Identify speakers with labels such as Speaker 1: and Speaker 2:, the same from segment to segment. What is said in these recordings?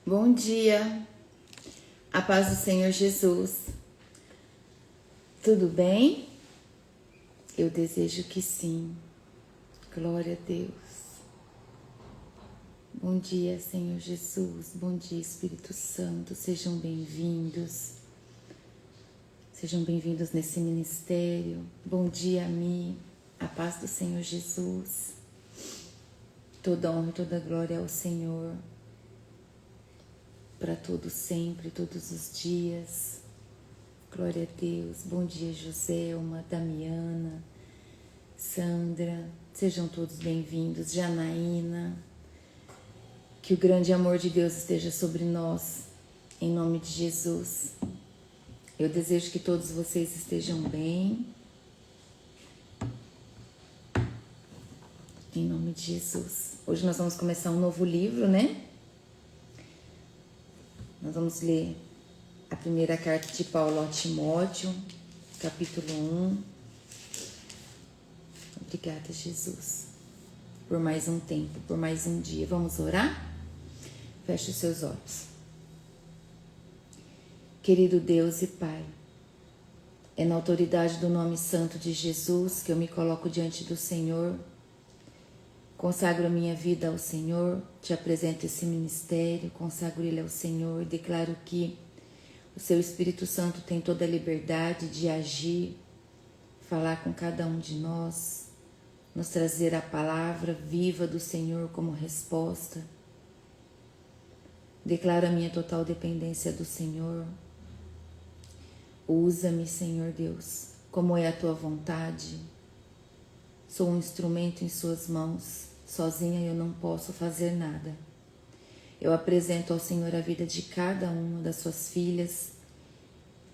Speaker 1: Bom dia, a paz do Senhor Jesus. Tudo bem? Eu desejo que sim. Glória a Deus. Bom dia, Senhor Jesus. Bom dia, Espírito Santo. Sejam bem-vindos. Sejam bem-vindos nesse ministério. Bom dia a mim, a paz do Senhor Jesus. Toda honra e toda glória ao Senhor. Para todos sempre, todos os dias. Glória a Deus. Bom dia, Joselma, Damiana, Sandra. Sejam todos bem-vindos. Janaína. Que o grande amor de Deus esteja sobre nós, em nome de Jesus. Eu desejo que todos vocês estejam bem. Em nome de Jesus. Hoje nós vamos começar um novo livro, né? Nós vamos ler a primeira carta de Paulo a Timóteo, capítulo 1. Obrigada, Jesus, por mais um tempo, por mais um dia. Vamos orar? Feche os seus olhos. Querido Deus e Pai, é na autoridade do nome santo de Jesus que eu me coloco diante do Senhor. Consagro a minha vida ao Senhor, te apresento esse ministério, consagro ele ao Senhor, declaro que o seu Espírito Santo tem toda a liberdade de agir, falar com cada um de nós, nos trazer a palavra viva do Senhor como resposta. Declaro a minha total dependência do Senhor. Usa-me, Senhor Deus, como é a tua vontade. Sou um instrumento em suas mãos. Sozinha eu não posso fazer nada. Eu apresento ao Senhor a vida de cada uma das suas filhas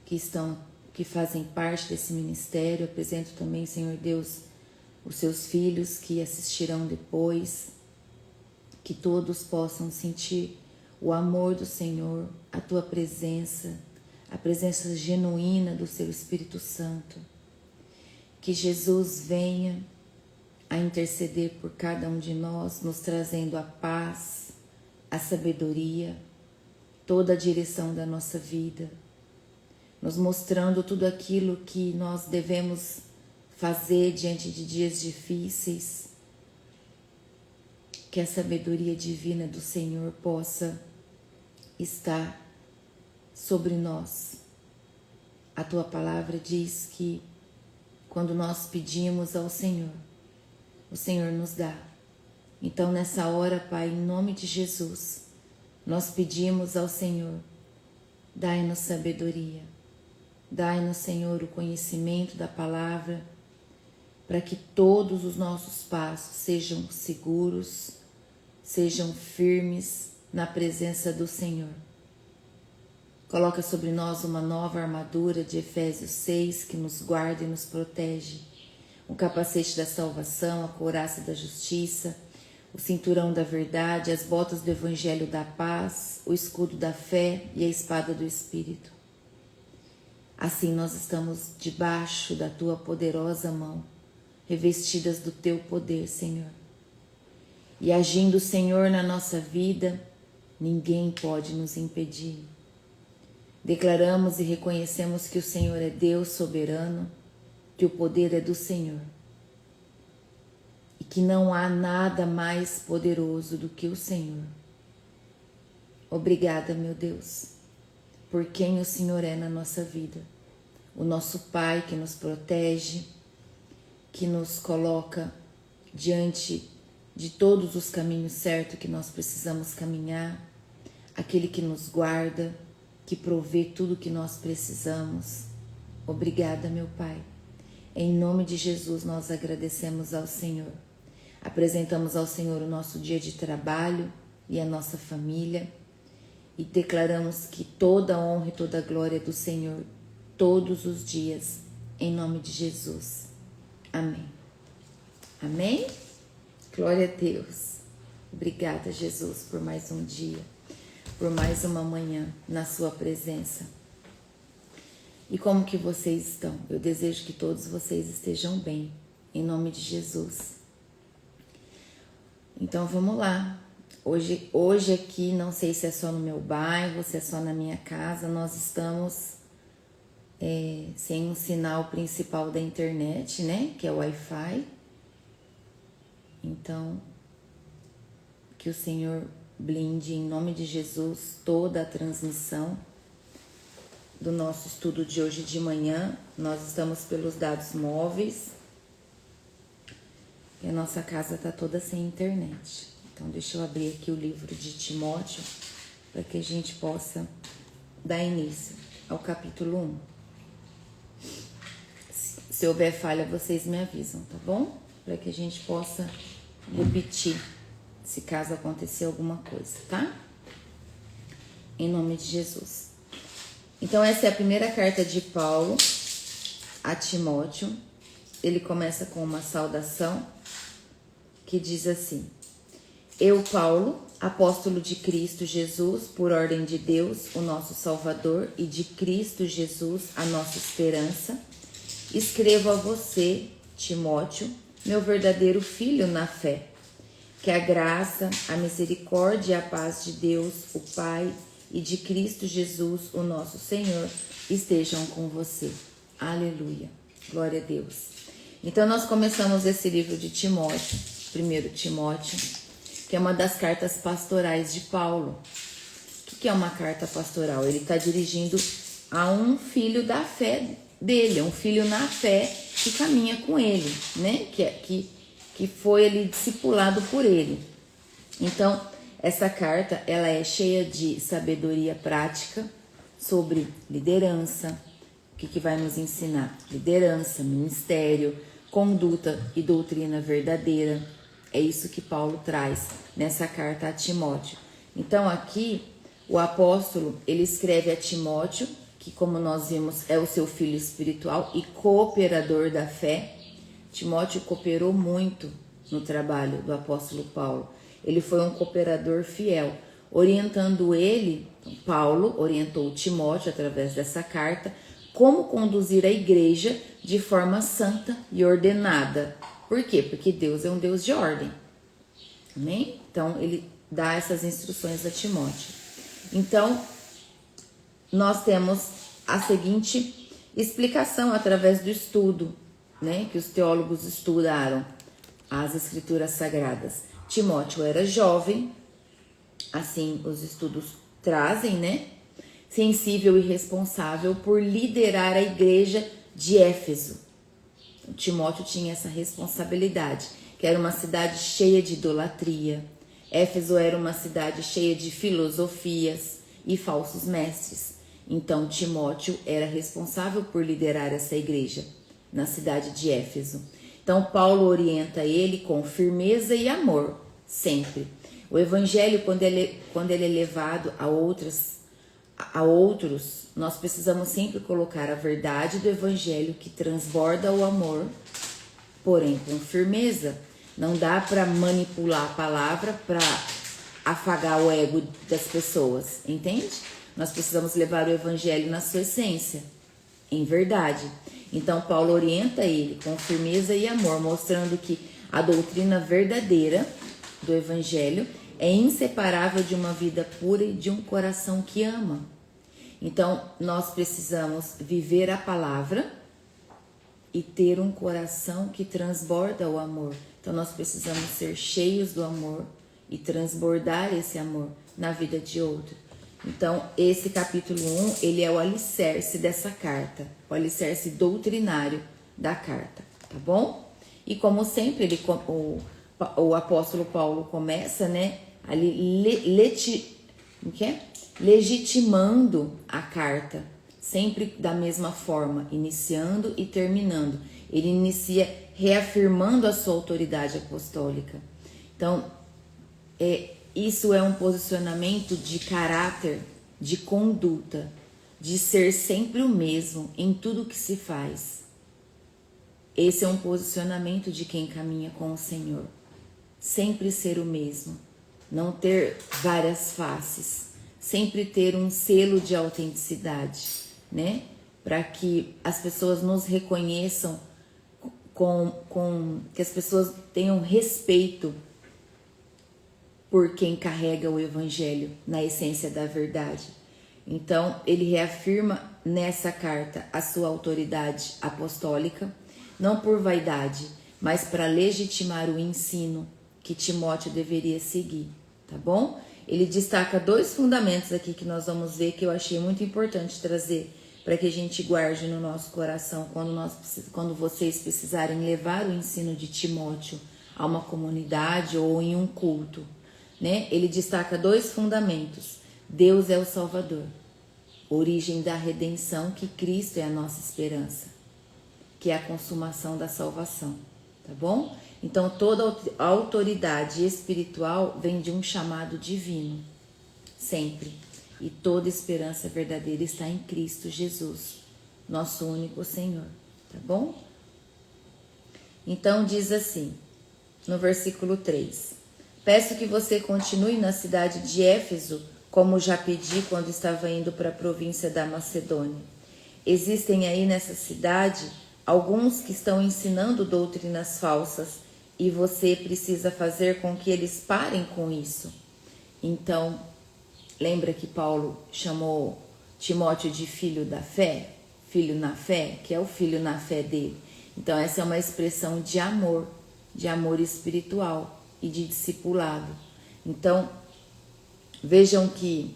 Speaker 1: que fazem parte desse ministério. Eu apresento também, Senhor Deus, os seus filhos que assistirão depois. Que todos possam sentir o amor do Senhor, a tua presença, a presença genuína do seu Espírito Santo. Que Jesus venha a interceder por cada um de nós, nos trazendo a paz, a sabedoria, toda a direção da nossa vida, nos mostrando tudo aquilo que nós devemos fazer diante de dias difíceis. Que a sabedoria divina do Senhor possa estar sobre nós. A tua palavra diz que quando nós pedimos ao Senhor, o Senhor nos dá. Então nessa hora, Pai, em nome de Jesus, nós pedimos ao Senhor, dai-nos sabedoria, dai-nos, Senhor, o conhecimento da palavra, para que todos os nossos passos sejam seguros, sejam firmes na presença do Senhor. Coloca sobre nós uma nova armadura de Efésios 6 que nos guarda e nos protege. O capacete da salvação, a couraça da justiça, o cinturão da verdade, as botas do evangelho da paz, o escudo da fé e a espada do Espírito. Assim nós estamos debaixo da tua poderosa mão, revestidas do teu poder, Senhor. E agindo o Senhor na nossa vida, ninguém pode nos impedir. Declaramos e reconhecemos que o Senhor é Deus soberano, que o poder é do Senhor e que não há nada mais poderoso do que o Senhor. Obrigada, meu Deus, por quem o Senhor é na nossa vida. O nosso Pai que nos protege, que nos coloca diante de todos os caminhos certos que nós precisamos caminhar, aquele que nos guarda, que provê tudo o que nós precisamos. Obrigada, meu Pai. Em nome de Jesus, nós agradecemos ao Senhor. Apresentamos ao Senhor o nosso dia de trabalho e a nossa família e declaramos que toda a honra e toda a glória é do Senhor todos os dias, em nome de Jesus. Amém. Amém? Glória a Deus. Obrigada, Jesus, por mais um dia, por mais uma manhã na sua presença. E como que vocês estão? Eu desejo que todos vocês estejam bem, em nome de Jesus. Então vamos lá. Hoje aqui, não sei se é só no meu bairro, se é só na minha casa, nós estamos sem um sinal principal da internet, né? Que é o Wi-Fi. Então, que o Senhor blinde em nome de Jesus toda a transmissão do nosso estudo de hoje de manhã. Nós estamos pelos dados móveis e a nossa casa está toda sem internet. Então deixa eu abrir aqui o livro de Timóteo para que a gente possa dar início ao capítulo 1. Se houver falha, vocês me avisam, tá bom? Para que a gente possa repetir se caso acontecer alguma coisa, tá? Em nome de Jesus. Então essa é a primeira carta de Paulo a Timóteo. Ele começa com uma saudação que diz assim: Eu, Paulo, apóstolo de Cristo Jesus, por ordem de Deus, o nosso Salvador, e de Cristo Jesus, a nossa esperança, escrevo a você, Timóteo, meu verdadeiro filho na fé. Que a graça, a misericórdia e a paz de Deus, o Pai, e de Cristo Jesus, o nosso Senhor, estejam com você. Aleluia. Glória a Deus. Então nós começamos esse livro de Timóteo, 1 Timóteo, que é uma das cartas pastorais de Paulo. O que é uma carta pastoral? Ele está dirigindo a um filho da fé dele, um filho na fé que caminha com ele, né? Que foi ali discipulado por ele. Então, essa carta, ela é cheia de sabedoria prática sobre liderança. O que vai nos ensinar? Liderança, ministério, conduta e doutrina verdadeira. É isso que Paulo traz nessa carta a Timóteo. Então, aqui, o apóstolo, ele escreve a Timóteo, que, como nós vimos, é o seu filho espiritual e cooperador da fé. Timóteo cooperou muito no trabalho do apóstolo Paulo. Ele foi um cooperador fiel, orientando ele, Paulo orientou Timóteo através dessa carta, como conduzir a igreja de forma santa e ordenada. Por quê? Porque Deus é um Deus de ordem. Amém? Então, ele dá essas instruções a Timóteo. Então, nós temos a seguinte explicação através do estudo, né, que os teólogos estudaram as escrituras sagradas. Timóteo era jovem, assim os estudos trazem, né, sensível e responsável por liderar a igreja de Éfeso. Timóteo tinha essa responsabilidade, que era uma cidade cheia de idolatria. Éfeso era uma cidade cheia de filosofias e falsos mestres. Então Timóteo era responsável por liderar essa igreja na cidade de Éfeso. Então Paulo orienta ele com firmeza e amor, sempre. O evangelho, quando ele é levado a outros, nós precisamos sempre colocar a verdade do evangelho que transborda o amor, porém com firmeza. Não dá para manipular a palavra para afagar o ego das pessoas, entende? Nós precisamos levar o evangelho na sua essência, em verdade. Então Paulo orienta ele com firmeza e amor, mostrando que a doutrina verdadeira do evangelho é inseparável de uma vida pura e de um coração que ama. Então nós precisamos viver a palavra e ter um coração que transborda o amor. Então nós precisamos ser cheios do amor e transbordar esse amor na vida de outro. Então, esse capítulo 1, ele é o alicerce dessa carta, o alicerce doutrinário da carta, tá bom? E como sempre, o apóstolo Paulo começa, né, ali legitimando a carta, sempre da mesma forma, iniciando e terminando. Ele inicia reafirmando a sua autoridade apostólica. Então, isso é um posicionamento de caráter, de conduta, de ser sempre o mesmo em tudo que se faz. Esse é um posicionamento de quem caminha com o Senhor. Sempre ser o mesmo, não ter várias faces, sempre ter um selo de autenticidade, né? Para que as pessoas nos reconheçam, que as pessoas tenham respeito por quem carrega o evangelho na essência da verdade. Então, ele reafirma nessa carta a sua autoridade apostólica, não por vaidade, mas para legitimar o ensino que Timóteo deveria seguir, tá bom? Ele destaca 2 fundamentos aqui que nós vamos ver, que eu achei muito importante trazer para que a gente guarde no nosso coração quando vocês precisarem levar o ensino de Timóteo a uma comunidade ou em um culto, né? Ele destaca 2 fundamentos. Deus é o Salvador, origem da redenção, que Cristo é a nossa esperança, que é a consumação da salvação, tá bom? Então toda a autoridade espiritual vem de um chamado divino, sempre. E toda esperança verdadeira está em Cristo Jesus, nosso único Senhor, tá bom? Então diz assim, no versículo 3: peço que você continue na cidade de Éfeso, como já pedi quando estava indo para a província da Macedônia. Existem aí nessa cidade alguns que estão ensinando doutrinas falsas e você precisa fazer com que eles parem com isso. Então, lembra que Paulo chamou Timóteo de filho da fé? Filho na fé, que é o filho na fé dele. Então, essa é uma expressão de amor espiritual e de discipulado. Então, vejam que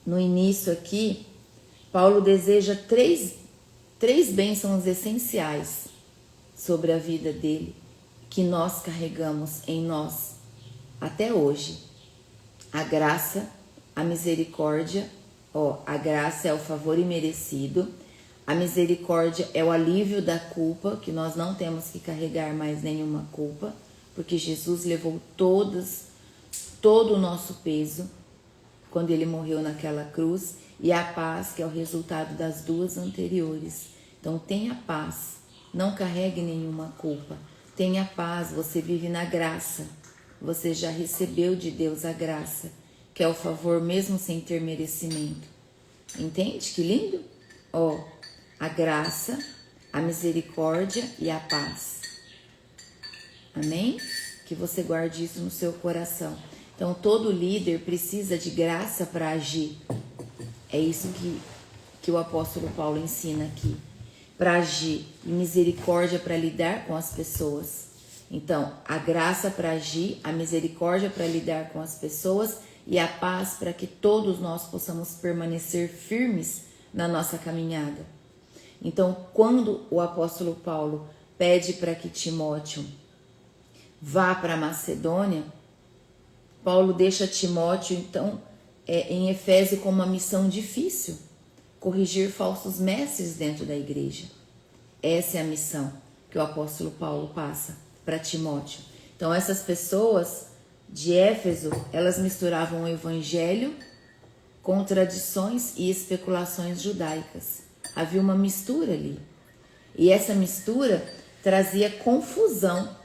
Speaker 1: no início aqui, Paulo deseja três bênçãos essenciais sobre a vida dele, que nós carregamos em nós até hoje. A graça, a misericórdia, a graça é o favor imerecido, a misericórdia é o alívio da culpa, que nós não temos que carregar mais nenhuma culpa, porque Jesus levou todo o nosso peso quando ele morreu naquela cruz, e a paz, que é o resultado das 2 anteriores. Então tenha paz, não carregue nenhuma culpa, tenha paz, você vive na graça, você já recebeu de Deus a graça, que é o favor mesmo sem ter merecimento. Entende que lindo? A graça, a misericórdia e a paz. Amém? Que você guarde isso no seu coração. Então todo líder precisa de graça para agir. É isso que o apóstolo Paulo ensina aqui. Para agir, e misericórdia para lidar com as pessoas. Então, a graça para agir, a misericórdia para lidar com as pessoas e a paz para que todos nós possamos permanecer firmes na nossa caminhada. Então, quando o apóstolo Paulo pede para que Timóteo vá para a Macedônia, Paulo deixa Timóteo, então, em Efésio com uma missão difícil: corrigir falsos mestres dentro da igreja. Essa é a missão que o apóstolo Paulo passa para Timóteo. Então, essas pessoas de Éfeso, elas misturavam o evangelho com tradições e especulações judaicas. Havia uma mistura ali. E essa mistura trazia confusão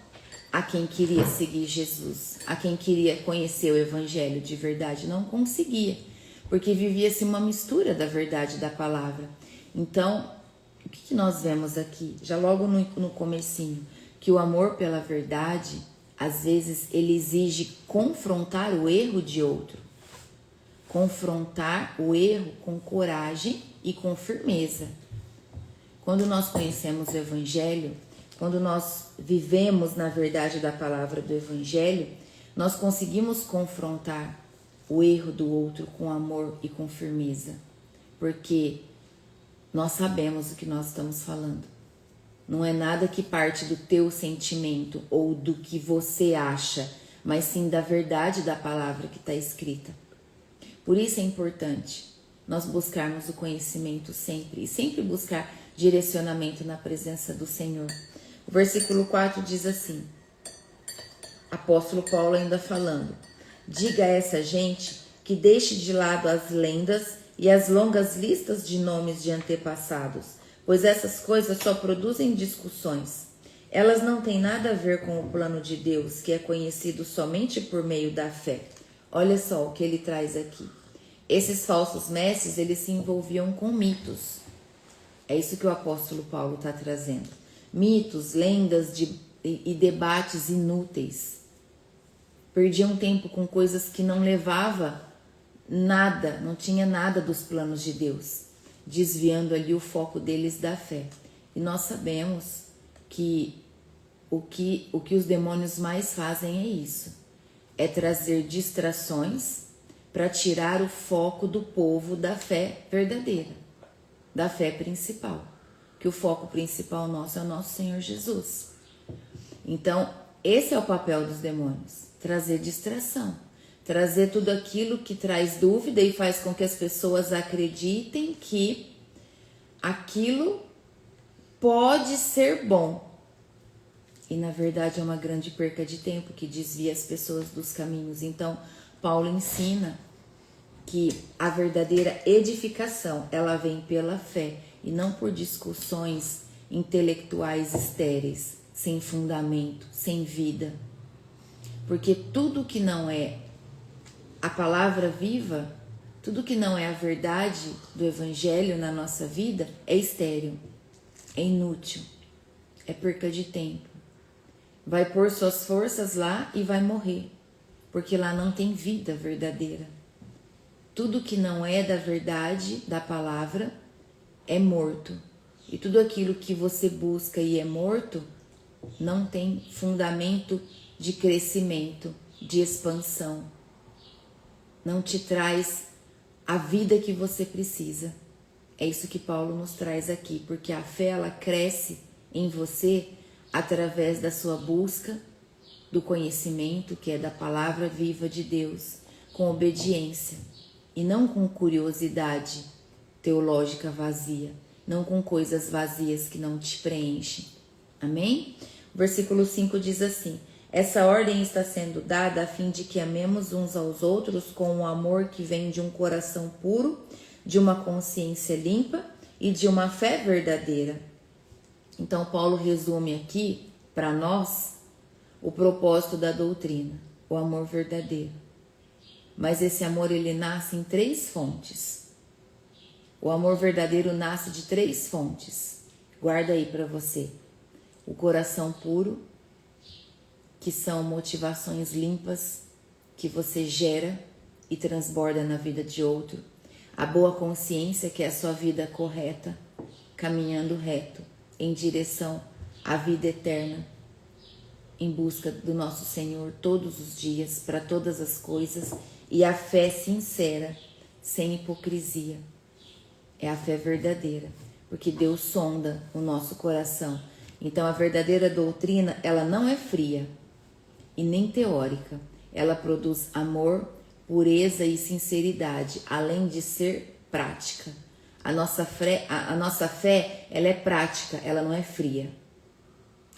Speaker 1: a quem queria seguir Jesus, a quem queria conhecer o evangelho de verdade. Não conseguia, porque vivia-se uma mistura da verdade da palavra. Então, o que nós vemos aqui? Já logo no comecinho, que o amor pela verdade, às vezes, ele exige confrontar o erro de outro. Confrontar o erro com coragem e com firmeza. Quando nós conhecemos o evangelho, quando nós vivemos na verdade da palavra do evangelho, nós conseguimos confrontar o erro do outro com amor e com firmeza, porque nós sabemos o que nós estamos falando. Não é nada que parte do teu sentimento ou do que você acha, mas sim da verdade da palavra que está escrita. Por isso é importante nós buscarmos o conhecimento sempre, e sempre buscar direcionamento na presença do Senhor. O versículo 4 diz assim, apóstolo Paulo ainda falando: diga a essa gente que deixe de lado as lendas e as longas listas de nomes de antepassados, pois essas coisas só produzem discussões. Elas não têm nada a ver com o plano de Deus, que é conhecido somente por meio da fé. Olha só o que ele traz aqui. Esses falsos mestres, eles se envolviam com mitos. É isso que o apóstolo Paulo está trazendo. Mitos, lendas e debates inúteis. perdiam tempo com coisas que não levava nada, não tinha nada dos planos de Deus, desviando ali o foco deles da fé. E nós sabemos que o que os demônios mais fazem é isso, é trazer distrações para tirar o foco do povo da fé verdadeira, da fé principal, que o foco principal nosso é o nosso Senhor Jesus. Então, esse é o papel dos demônios, trazer distração, trazer tudo aquilo que traz dúvida e faz com que as pessoas acreditem que aquilo pode ser bom. E na verdade é uma grande perca de tempo que desvia as pessoas dos caminhos. Então, Paulo ensina que a verdadeira edificação, ela vem pela fé e não por discussões intelectuais estéreis, sem fundamento, sem vida. Porque tudo que não é a palavra viva, tudo que não é a verdade do evangelho na nossa vida é estéril, é inútil, é perca de tempo. Vai pôr suas forças lá e vai morrer, porque lá não tem vida verdadeira. Tudo que não é da verdade, da palavra, é morto. E tudo aquilo que você busca e é morto, não tem fundamento de crescimento, de expansão. Não te traz a vida que você precisa. É isso que Paulo nos traz aqui, porque a fé, ela cresce em você através da sua busca do conhecimento, que é da palavra viva de Deus, com obediência e não com curiosidade teológica vazia, não com coisas vazias que não te preenchem. Amém? O versículo 5 diz assim: essa ordem está sendo dada a fim de que amemos uns aos outros com um amor que vem de um coração puro, de uma consciência limpa e de uma fé verdadeira. Então, Paulo resume aqui para nós o propósito da doutrina, o amor verdadeiro. Mas esse amor, ele nasce em 3 fontes. O amor verdadeiro nasce de 3 fontes. Guarda aí para você. O coração puro, que são motivações limpas que você gera e transborda na vida de outro. A boa consciência, que é a sua vida correta, caminhando reto em direção à vida eterna, em busca do nosso Senhor todos os dias, para todas as coisas, e a fé sincera, sem hipocrisia. É a fé verdadeira, porque Deus sonda o nosso coração. Então, a verdadeira doutrina, ela não é fria e nem teórica. Ela produz amor, pureza e sinceridade, além de ser prática. A nossa fé, ela é prática, ela não é fria.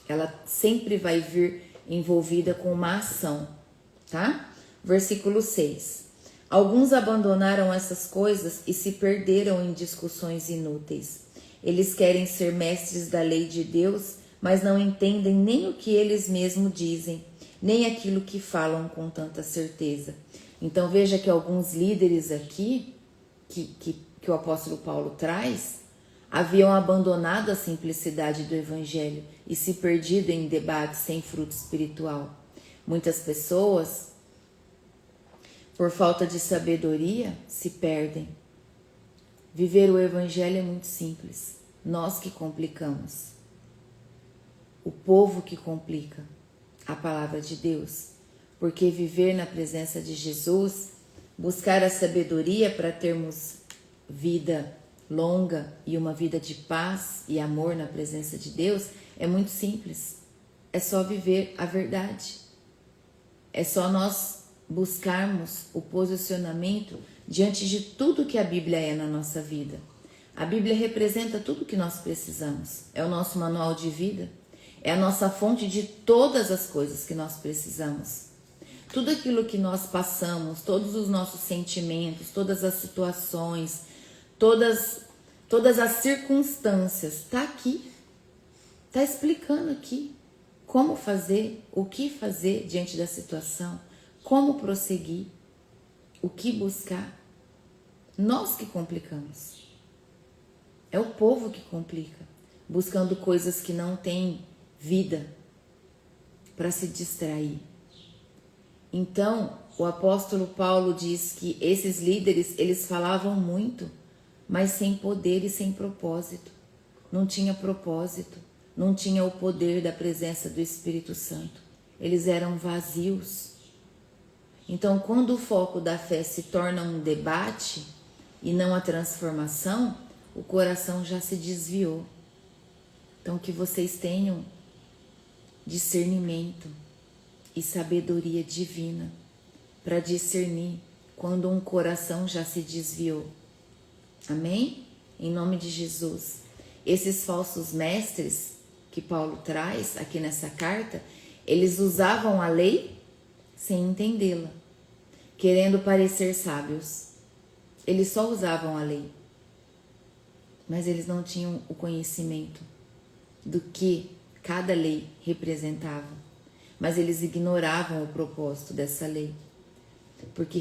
Speaker 1: Ela sempre vai vir envolvida com uma ação, tá? Versículo 6. Alguns abandonaram essas coisas e se perderam em discussões inúteis. Eles querem ser mestres da lei de Deus, mas não entendem nem o que eles mesmos dizem, nem aquilo que falam com tanta certeza. Então veja que alguns líderes aqui, que o apóstolo Paulo traz, haviam abandonado a simplicidade do evangelho e se perdido em debates sem fruto espiritual. Muitas pessoas, por falta de sabedoria, se perdem. Viver o evangelho é muito simples. Nós que complicamos. O povo que complica a palavra de Deus. Porque viver na presença de Jesus, buscar a sabedoria para termos vida longa e uma vida de paz e amor na presença de Deus, é muito simples. É só viver a verdade. É só nós buscarmos o posicionamento diante de tudo que a Bíblia é na nossa vida. A Bíblia representa tudo que nós precisamos. É o nosso manual de vida. É a nossa fonte de todas as coisas que nós precisamos. Tudo aquilo que nós passamos, todos os nossos sentimentos, todas as situações, todas as circunstâncias, está aqui. Está explicando aqui como fazer, o que fazer diante da situação, como prosseguir, o que buscar. Nós que complicamos. É o povo que complica, buscando coisas que não têm vida para se distrair. Então, o apóstolo Paulo diz que esses líderes, eles falavam muito, mas sem poder e sem propósito. Não tinha propósito, não tinha o poder da presença do Espírito Santo. Eles eram vazios. Então, quando o foco da fé se torna um debate e não a transformação, o coração já se desviou. Então, que vocês tenham discernimento e sabedoria divina para discernir quando um coração já se desviou. Amém? Em nome de Jesus. Esses falsos mestres que Paulo traz aqui nessa carta, eles usavam a lei sem entendê-la, querendo parecer sábios. Eles só usavam a lei, mas eles não tinham o conhecimento do que cada lei representava. Mas eles ignoravam o propósito dessa lei, porque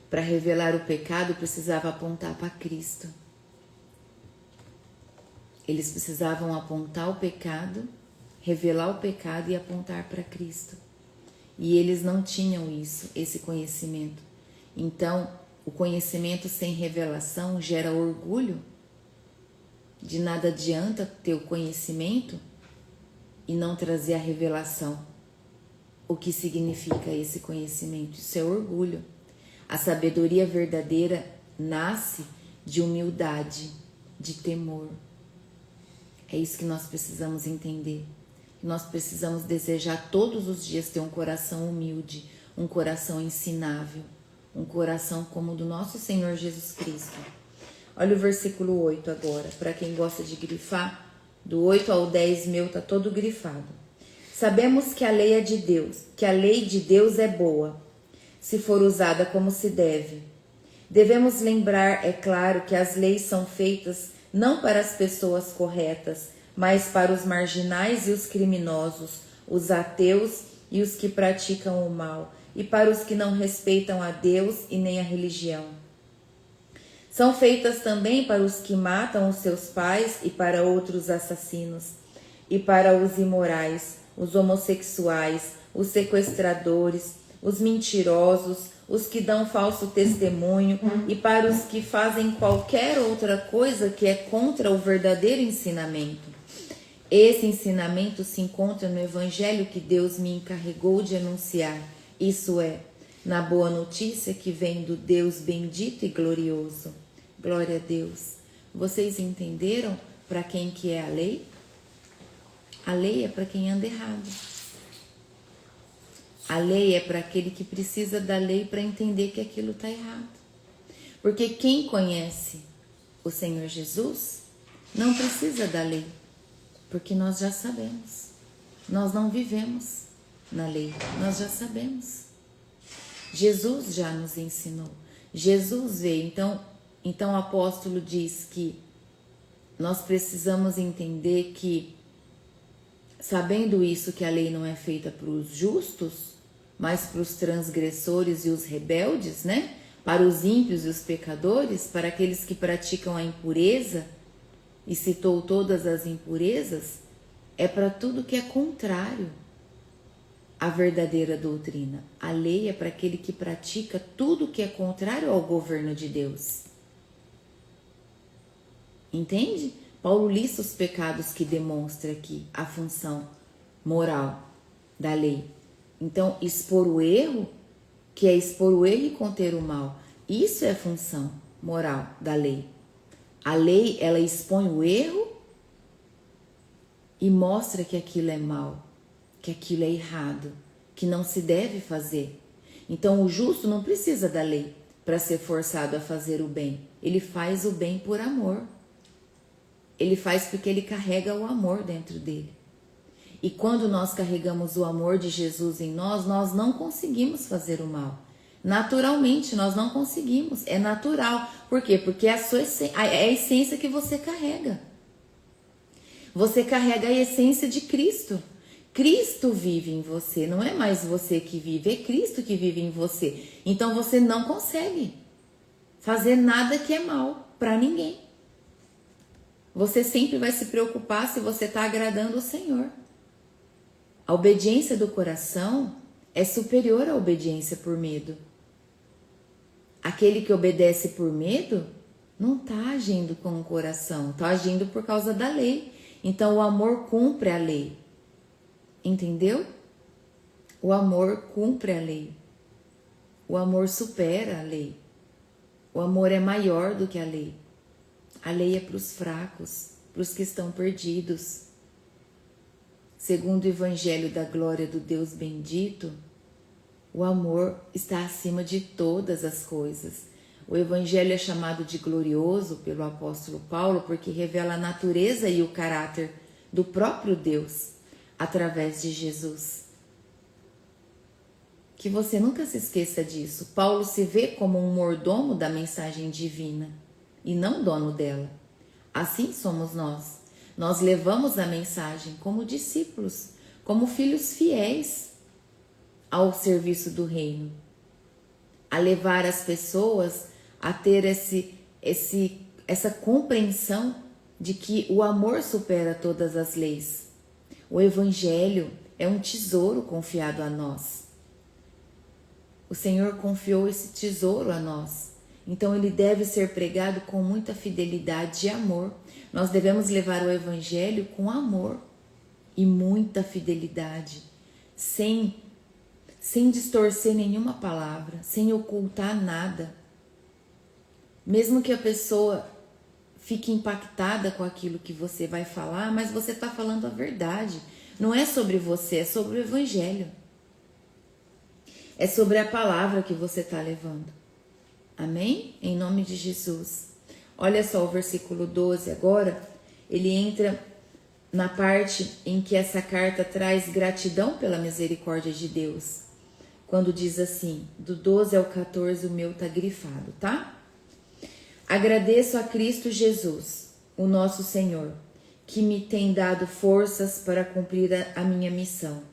Speaker 1: para revelar o pecado precisava apontar para Cristo. Eles precisavam apontar o pecado, revelar o pecado e apontar para Cristo. E eles não tinham esse conhecimento. Então, o conhecimento sem revelação gera orgulho. De nada adianta ter o conhecimento e não trazer a revelação. O que significa esse conhecimento? Isso é orgulho. A sabedoria verdadeira nasce de humildade, de temor. É isso que nós precisamos entender. Nós precisamos desejar todos os dias ter um coração humilde, um coração ensinável, um coração como o do nosso Senhor Jesus Cristo. Olha o versículo 8 agora, para quem gosta de grifar, do 8 ao 10 meu tá todo grifado. Sabemos que a lei é de Deus, que a lei de Deus é boa, se for usada como se deve. Devemos lembrar, é claro, que as leis são feitas não para as pessoas corretas, mas para os marginais e os criminosos, os ateus e os que praticam o mal, e para os que não respeitam a Deus e nem a religião. São feitas também para os que matam os seus pais e para outros assassinos, e para os imorais, os homossexuais, os sequestradores, os mentirosos, os que dão falso testemunho e para os que fazem qualquer outra coisa que é contra o verdadeiro ensinamento. Esse ensinamento se encontra no Evangelho que Deus me encarregou de anunciar, isso é, na boa notícia que vem do Deus bendito e glorioso. Glória a Deus. Vocês entenderam para quem que é a lei? A lei é para quem anda errado. A lei é para aquele que precisa da lei para entender que aquilo está errado. Porque quem conhece o Senhor Jesus não precisa da lei, porque nós já sabemos. Nós não vivemos na lei, nós já sabemos. Jesus já nos ensinou. Jesus veio. Então o apóstolo diz que nós precisamos entender que, sabendo isso, que a lei não é feita para os justos, mas para os transgressores e os rebeldes, né? Para os ímpios e os pecadores, para aqueles que praticam a impureza, e citou todas as impurezas, é para tudo que é contrário à verdadeira doutrina. A lei é para aquele que pratica tudo que é contrário ao governo de Deus. Entende? Paulo lista os pecados que demonstra aqui a função moral da lei. Então, expor o erro, que é expor o erro e conter o mal, isso é a função moral da lei. A lei, ela expõe o erro e mostra que aquilo é mal, que aquilo é errado, que não se deve fazer. Então, o justo não precisa da lei para ser forçado a fazer o bem. Ele faz o bem por amor. Ele faz porque ele carrega o amor dentro dele. E quando nós carregamos o amor de Jesus em nós, nós não conseguimos fazer o mal. Naturalmente, nós não conseguimos. É natural. Por quê? Porque é a essência que você carrega. Você carrega a essência de Cristo. Cristo vive em você. Não é mais você que vive, é Cristo que vive em você. Então você não consegue fazer nada que é mal para ninguém. Você sempre vai se preocupar se você está agradando o Senhor. A obediência do coração é superior à obediência por medo. Aquele que obedece por medo não está agindo com o coração, está agindo por causa da lei. Então o amor cumpre a lei. Entendeu? O amor cumpre a lei. O amor supera a lei. O amor é maior do que a lei. A lei é para os fracos, para os que estão perdidos. Segundo o Evangelho da Glória do Deus Bendito, o amor está acima de todas as coisas. O Evangelho é chamado de glorioso pelo apóstolo Paulo porque revela a natureza e o caráter do próprio Deus através de Jesus. Que você nunca se esqueça disso. Paulo se vê como um mordomo da mensagem divina e não dono dela. Assim somos nós. Nós levamos a mensagem como discípulos, como filhos fiéis ao serviço do reino, a levar as pessoas a ter essa compreensão de que o amor supera todas as leis. O Evangelho é um tesouro confiado a nós. O Senhor confiou esse tesouro a nós. Então ele deve ser pregado com muita fidelidade e amor. Nós devemos levar o Evangelho com amor e muita fidelidade, sem distorcer nenhuma palavra, sem ocultar nada. Mesmo que a pessoa fique impactada com aquilo que você vai falar, mas você está falando a verdade. Não é sobre você, é sobre o Evangelho. É sobre a palavra que você está levando. Amém? Em nome de Jesus. Olha só o versículo 12 agora. Ele entra na parte em que essa carta traz gratidão pela misericórdia de Deus. Quando diz assim, do 12 ao 14, o meu tá grifado, tá? Agradeço a Cristo Jesus, o nosso Senhor, que me tem dado forças para cumprir a minha missão.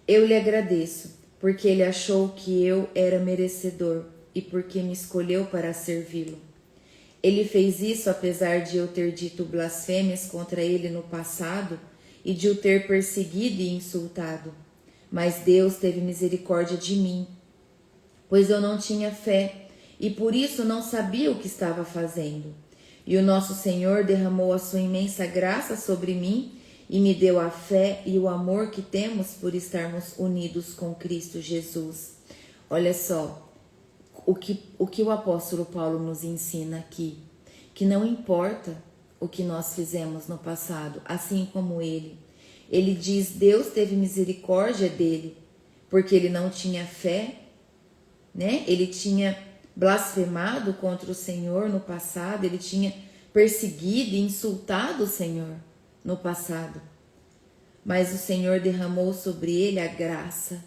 Speaker 1: Eu lhe agradeço, porque ele achou que eu era merecedor e porque me escolheu para servi-lo. Ele fez isso apesar de eu ter dito blasfêmias contra ele no passado e de o ter perseguido e insultado. Mas Deus teve misericórdia de mim, pois eu não tinha fé e por isso não sabia o que estava fazendo. E o nosso Senhor derramou a sua imensa graça sobre mim e me deu a fé e o amor que temos por estarmos unidos com Cristo Jesus. Olha só, o que o apóstolo Paulo nos ensina aqui, que não importa o que nós fizemos no passado, assim como ele diz, Deus teve misericórdia dele, porque ele não tinha fé, né? Ele tinha blasfemado contra o Senhor no passado, ele tinha perseguido e insultado o Senhor no passado, mas o Senhor derramou sobre ele a graça,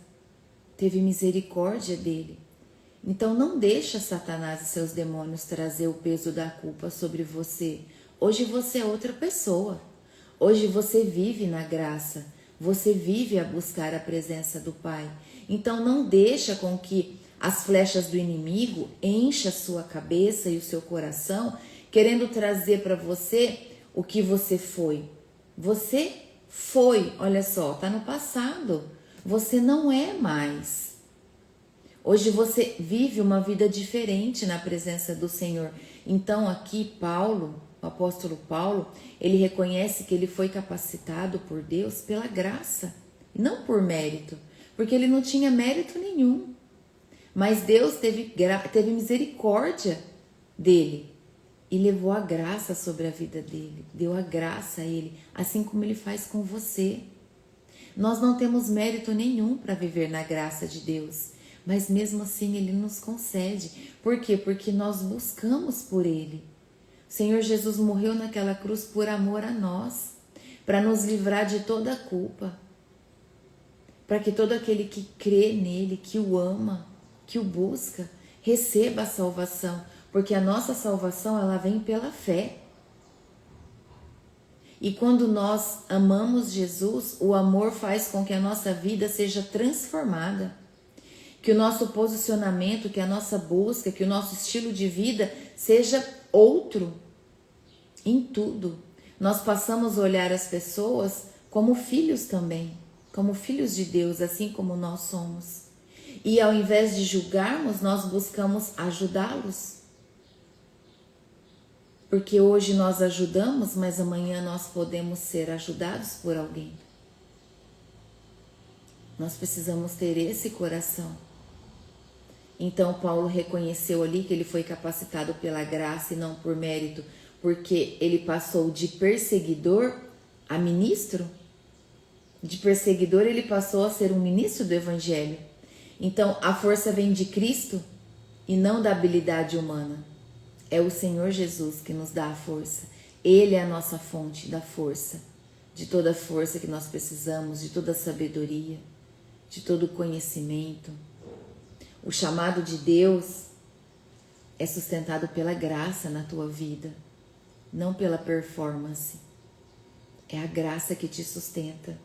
Speaker 1: teve misericórdia dele. Então não deixa Satanás e seus demônios trazer o peso da culpa sobre você. Hoje você é outra pessoa. Hoje você vive na graça. Você vive a buscar a presença do Pai. Então não deixa com que as flechas do inimigo enchem a sua cabeça e o seu coração, querendo trazer para você o que você foi. Você foi, olha só, está no passado. Você não é mais. Hoje você vive uma vida diferente na presença do Senhor. Então aqui Paulo, o apóstolo Paulo, ele reconhece que ele foi capacitado por Deus pela graça, e não por mérito, porque ele não tinha mérito nenhum. Mas Deus teve misericórdia dele e levou a graça sobre a vida dele, deu a graça a ele, assim como ele faz com você. Nós não temos mérito nenhum para viver na graça de Deus, mas mesmo assim ele nos concede. Por quê? Porque nós buscamos por ele. O Senhor Jesus morreu naquela cruz por amor a nós, para nos livrar de toda a culpa, para que todo aquele que crê nele, que o ama, que o busca, receba a salvação, porque a nossa salvação ela vem pela fé. E quando nós amamos Jesus, o amor faz com que a nossa vida seja transformada, que o nosso posicionamento, que a nossa busca, que o nosso estilo de vida seja outro em tudo. Nós passamos a olhar as pessoas como filhos também. como filhos de Deus, assim como nós somos. E ao invés de julgarmos, nós buscamos ajudá-los. Porque hoje nós ajudamos, mas amanhã nós podemos ser ajudados por alguém. Nós precisamos ter esse coração. Então Paulo reconheceu ali que ele foi capacitado pela graça e não por mérito, porque ele passou de perseguidor a ministro. De perseguidor ele passou a ser um ministro do evangelho. Então a força vem de Cristo e não da habilidade humana. É o Senhor Jesus que nos dá a força. Ele é a nossa fonte da força, de toda a força que nós precisamos, de toda a sabedoria, de todo o conhecimento. O chamado de Deus é sustentado pela graça na tua vida, não pela performance. É a graça que te sustenta.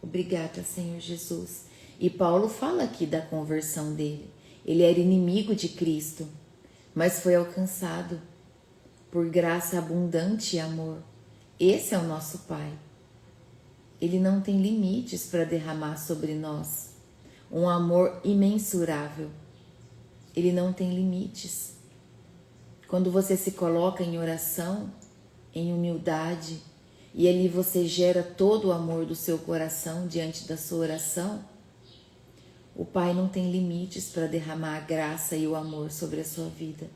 Speaker 1: Obrigada, Senhor Jesus. E Paulo fala aqui da conversão dele. Ele era inimigo de Cristo, mas foi alcançado por graça abundante e amor. Esse é o nosso Pai. Ele não tem limites para derramar sobre nós um amor imensurável. Ele não tem limites. Quando você se coloca em oração, em humildade, e ali você gera todo o amor do seu coração diante da sua oração, o Pai não tem limites para derramar a graça e o amor sobre a sua vida,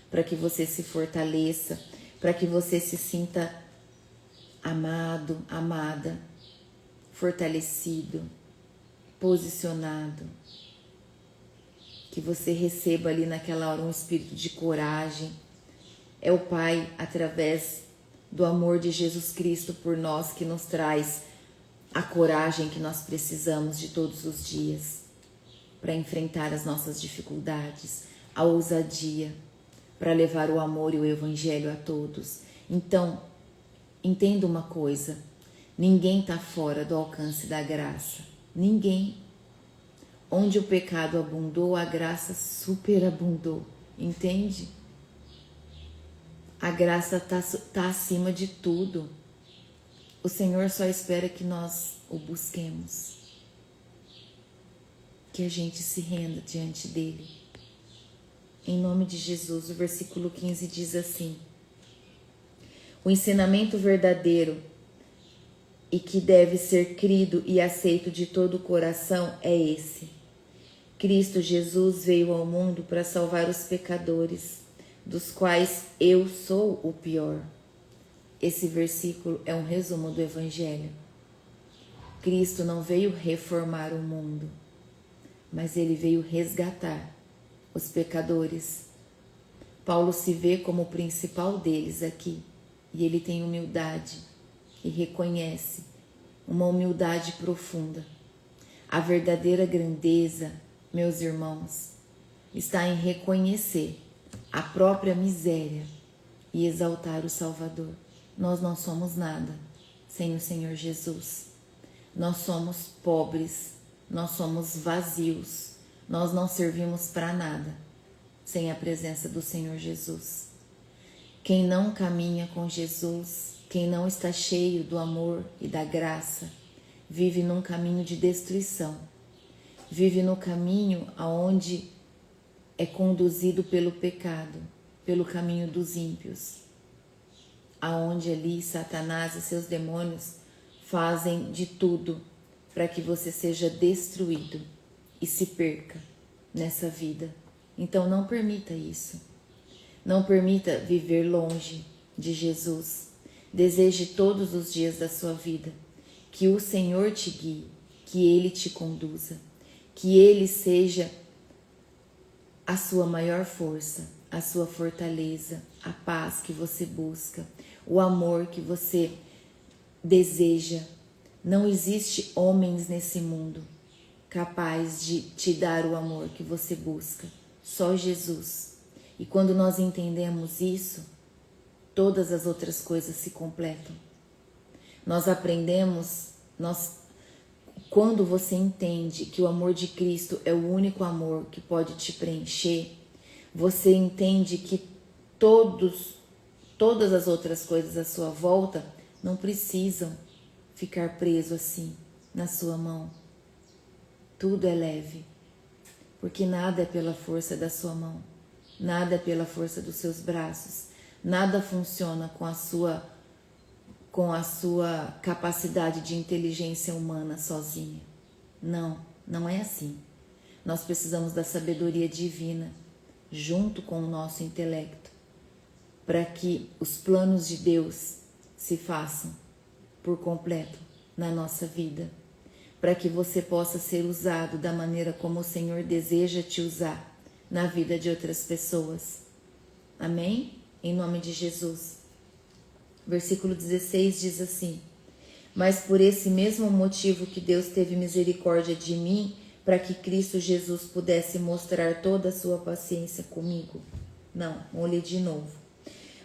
Speaker 1: para que você se fortaleça, para que você se sinta amado, amada, fortalecido, posicionado, que você receba ali naquela hora um espírito de coragem. É o Pai, através do amor de Jesus Cristo por nós, que nos traz a coragem que nós precisamos de todos os dias para enfrentar as nossas dificuldades, a ousadia para levar o amor e o evangelho a todos. Então, entenda uma coisa, ninguém está fora do alcance da graça, ninguém. Onde o pecado abundou, a graça superabundou, entende? A graça está acima de tudo. O Senhor só espera que nós o busquemos, que a gente se renda diante dele. Em nome de Jesus, o versículo 15 diz assim: o ensinamento verdadeiro e que deve ser crido e aceito de todo o coração é esse: Cristo Jesus veio ao mundo para salvar os pecadores, dos quais eu sou o pior. Esse versículo é um resumo do Evangelho. Cristo não veio reformar o mundo, mas ele veio resgatar os pecadores. Paulo se vê como o principal deles aqui, e ele tem humildade e reconhece uma humildade profunda. A verdadeira grandeza, meus irmãos, está em reconhecer a própria miséria e exaltar o Salvador. Nós não somos nada sem o Senhor Jesus. Nós somos pobres, nós somos vazios, nós não servimos para nada sem a presença do Senhor Jesus. Quem não caminha com Jesus, quem não está cheio do amor e da graça, vive num caminho de destruição, vive no caminho aonde é conduzido pelo pecado, pelo caminho dos ímpios, aonde ali Satanás e seus demônios fazem de tudo para que você seja destruído e se perca nessa vida. Então não permita isso. Não permita viver longe de Jesus. Deseje todos os dias da sua vida que o Senhor te guie, que Ele te conduza, que Ele seja a sua maior força, a sua fortaleza, a paz que você busca, o amor que você deseja. Não existe homens nesse mundo capaz de te dar o amor que você busca, só Jesus. E quando nós entendemos isso, todas as outras coisas se completam. Nós aprendemos, quando você entende que o amor de Cristo é o único amor que pode te preencher, você entende que todas as outras coisas à sua volta não precisam ficar preso assim. na sua mão. Tudo é leve, porque nada é pela força da sua mão, nada é pela força dos seus braços, nada funciona com a sua capacidade de inteligência humana sozinha. Não, não é assim. Nós precisamos da sabedoria divina junto com o nosso intelecto, para que os planos de Deus se façam por completo na nossa vida, para que você possa ser usado da maneira como o Senhor deseja te usar na vida de outras pessoas. Amém? Em nome de Jesus. Versículo 16 diz assim: mas por esse mesmo motivo que Deus teve misericórdia de mim, para que Cristo Jesus pudesse mostrar toda a sua paciência comigo. Não, vou ler de novo.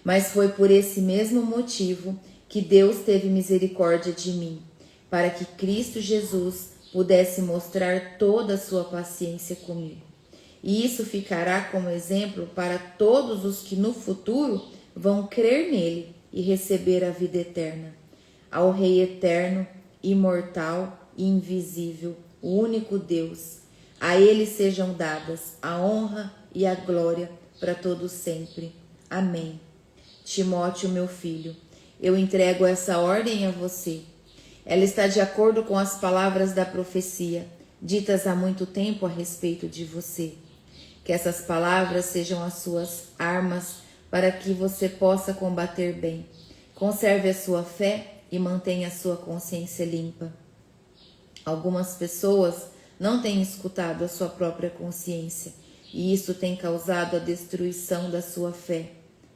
Speaker 1: Mas foi por esse mesmo motivo que Deus teve misericórdia de mim, para que Cristo Jesus pudesse mostrar toda a sua paciência comigo. E isso ficará como exemplo para todos os que no futuro vão crer nele e receber a vida eterna. Ao Rei eterno, imortal e invisível, o único Deus, a ele sejam dadas a honra e a glória para todos sempre. Amém. Timóteo, meu filho, eu entrego essa ordem a você. Ela está de acordo com as palavras da profecia, ditas há muito tempo a respeito de você. Que essas palavras sejam as suas armas para que você possa combater bem. Conserve a sua fé e mantenha a sua consciência limpa. Algumas pessoas não têm escutado a sua própria consciência e isso tem causado a destruição da sua fé.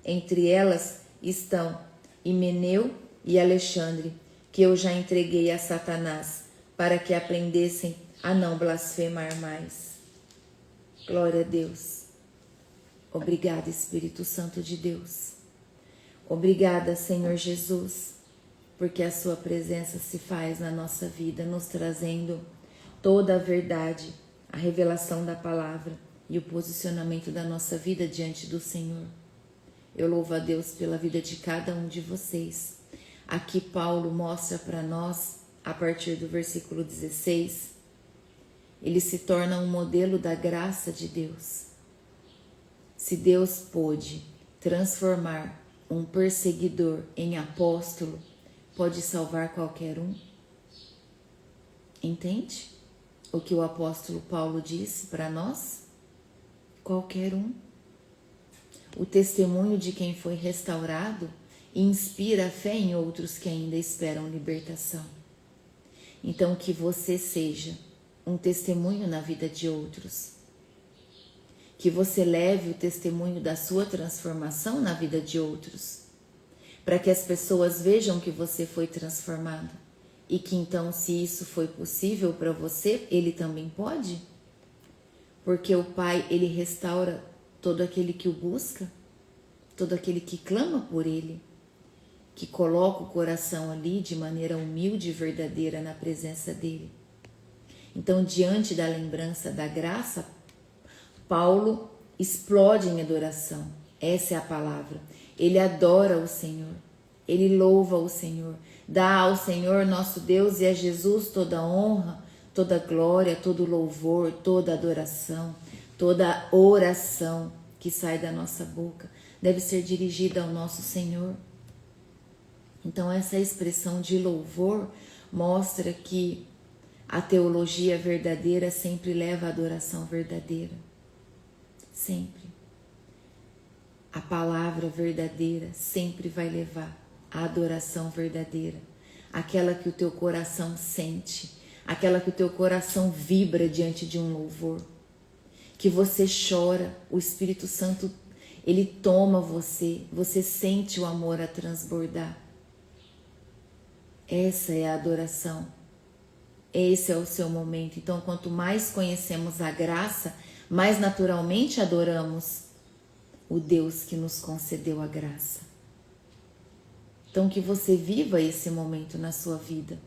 Speaker 1: Entre elas estão Himeneu e Alexandre, que eu já entreguei a Satanás para que aprendessem a não blasfemar mais. Glória a Deus. Obrigada, Espírito Santo de Deus. Obrigada, Senhor Jesus, porque a sua presença se faz na nossa vida, nos trazendo toda a verdade, a revelação da palavra e o posicionamento da nossa vida diante do Senhor. Eu louvo a Deus pela vida de cada um de vocês. Aqui Paulo mostra para nós, a partir do versículo 16, ele se torna um modelo da graça de Deus. Se Deus pôde transformar um perseguidor em apóstolo, pode salvar qualquer um. Entende o que o apóstolo Paulo disse para nós? Qualquer um. O testemunho de quem foi restaurado inspira a fé em outros que ainda esperam libertação. Então, que você seja um testemunho na vida de outros. Que você leve o testemunho da sua transformação na vida de outros, para que as pessoas vejam que você foi transformado e que então, se isso foi possível para você, ele também pode, porque o Pai, ele restaura todo aquele que o busca, todo aquele que clama por ele, que coloca o coração ali de maneira humilde e verdadeira na presença dele. Então, diante da lembrança da graça, Paulo explode em adoração. Essa é a palavra. Ele adora o Senhor, ele louva o Senhor, dá ao Senhor nosso Deus e a Jesus toda honra, toda glória, todo louvor, toda adoração, toda oração que sai da nossa boca deve ser dirigida ao nosso Senhor. Então, essa expressão de louvor mostra que a teologia verdadeira sempre leva à adoração verdadeira. Sempre. A palavra verdadeira sempre vai levar à adoração verdadeira. Aquela que o teu coração sente, aquela que o teu coração vibra diante de um louvor. Que você chora, o Espírito Santo, ele toma você, você sente o amor a transbordar. Essa é a adoração. Esse é o seu momento. Então, quanto mais conhecemos a graça, mais naturalmente adoramos o Deus que nos concedeu a graça. Então, que você viva esse momento na sua vida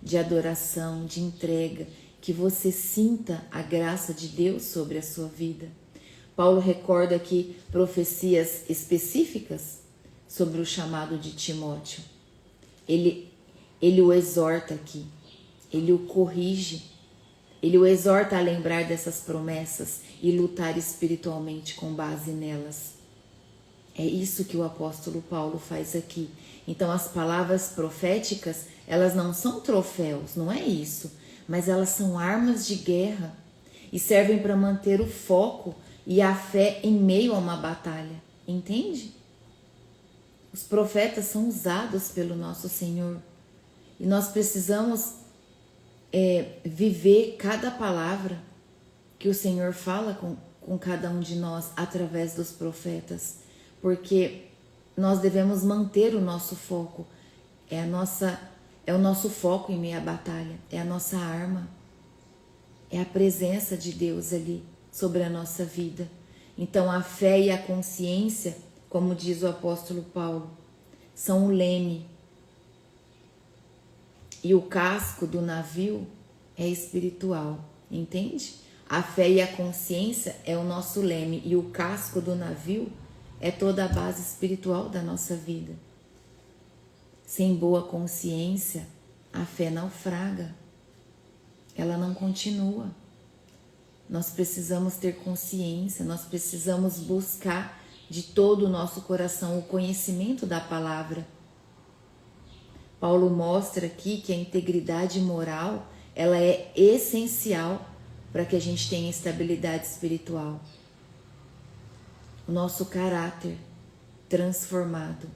Speaker 1: de adoração, de entrega, que você sinta a graça de Deus sobre a sua vida. Paulo recorda aqui profecias específicas sobre o chamado de Timóteo. Ele o exorta aqui. ele o corrige, ele o exorta a lembrar dessas promessas e lutar espiritualmente com base nelas. É isso que o apóstolo Paulo faz aqui. Então as palavras proféticas, elas não são troféus, não é isso, mas elas são armas de guerra e servem para manter o foco e a fé em meio a uma batalha, entende? Os profetas são usados pelo nosso Senhor e nós precisamos viver cada palavra que o Senhor fala com cada um de nós através dos profetas, porque nós devemos manter o nosso foco, é o nosso foco em meio à batalha, é a nossa arma, é a presença de Deus ali sobre a nossa vida. Então a fé e a consciência, como diz o apóstolo Paulo, são o leme. E o casco do navio é espiritual, entende? A fé e a consciência é o nosso leme e o casco do navio é toda a base espiritual da nossa vida. Sem boa consciência, a fé naufraga, ela não continua. Nós precisamos ter consciência, nós precisamos buscar de todo o nosso coração o conhecimento da palavra. Paulo mostra aqui que a integridade moral, ela é essencial para que a gente tenha estabilidade espiritual. O nosso caráter transformado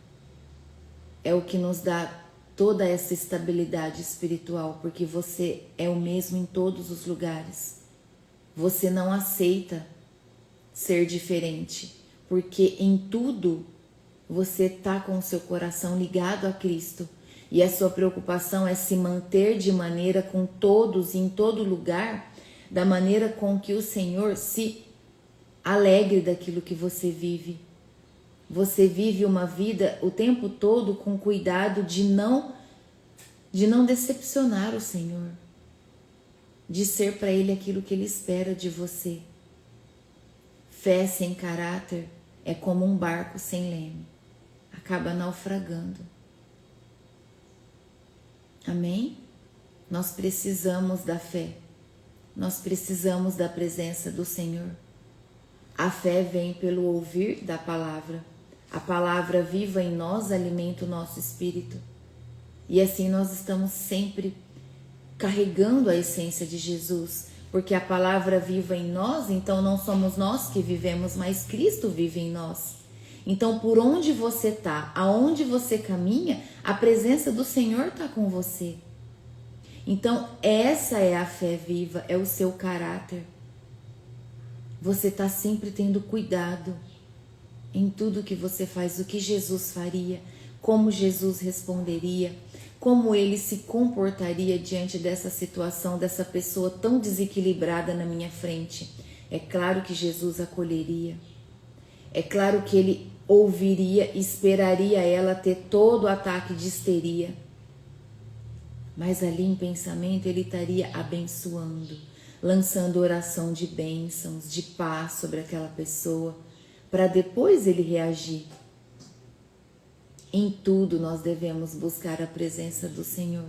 Speaker 1: é o que nos dá toda essa estabilidade espiritual, porque você é o mesmo em todos os lugares. Você não aceita ser diferente, porque em tudo você está com o seu coração ligado a Cristo e a sua preocupação é se manter de maneira com todos e em todo lugar, da maneira com que o Senhor se alegre daquilo que você vive. Você vive uma vida o tempo todo com cuidado de não decepcionar o Senhor, de ser para Ele aquilo que Ele espera de você. Fé sem caráter é como um barco sem leme, acaba naufragando. Amém? Nós precisamos da fé, nós precisamos da presença do Senhor. A fé vem pelo ouvir da palavra. A palavra viva em nós alimenta o nosso espírito. E assim nós estamos sempre carregando a essência de Jesus, porque a palavra viva em nós, então não somos nós que vivemos, mas Cristo vive em nós. Então por onde você está, aonde você caminha, a presença do Senhor está com você. Então essa é a fé viva, é o seu caráter. Você está sempre tendo cuidado em tudo que você faz, o que Jesus faria, como Jesus responderia, como ele se comportaria diante dessa situação, dessa pessoa tão desequilibrada na minha frente. É claro que Jesus acolheria, é claro que ele ouviria, esperaria ela ter todo o ataque de histeria, mas ali em pensamento ele estaria abençoando, lançando oração de bênçãos, de paz sobre aquela pessoa, para depois ele reagir. Em tudo nós devemos buscar a presença do Senhor,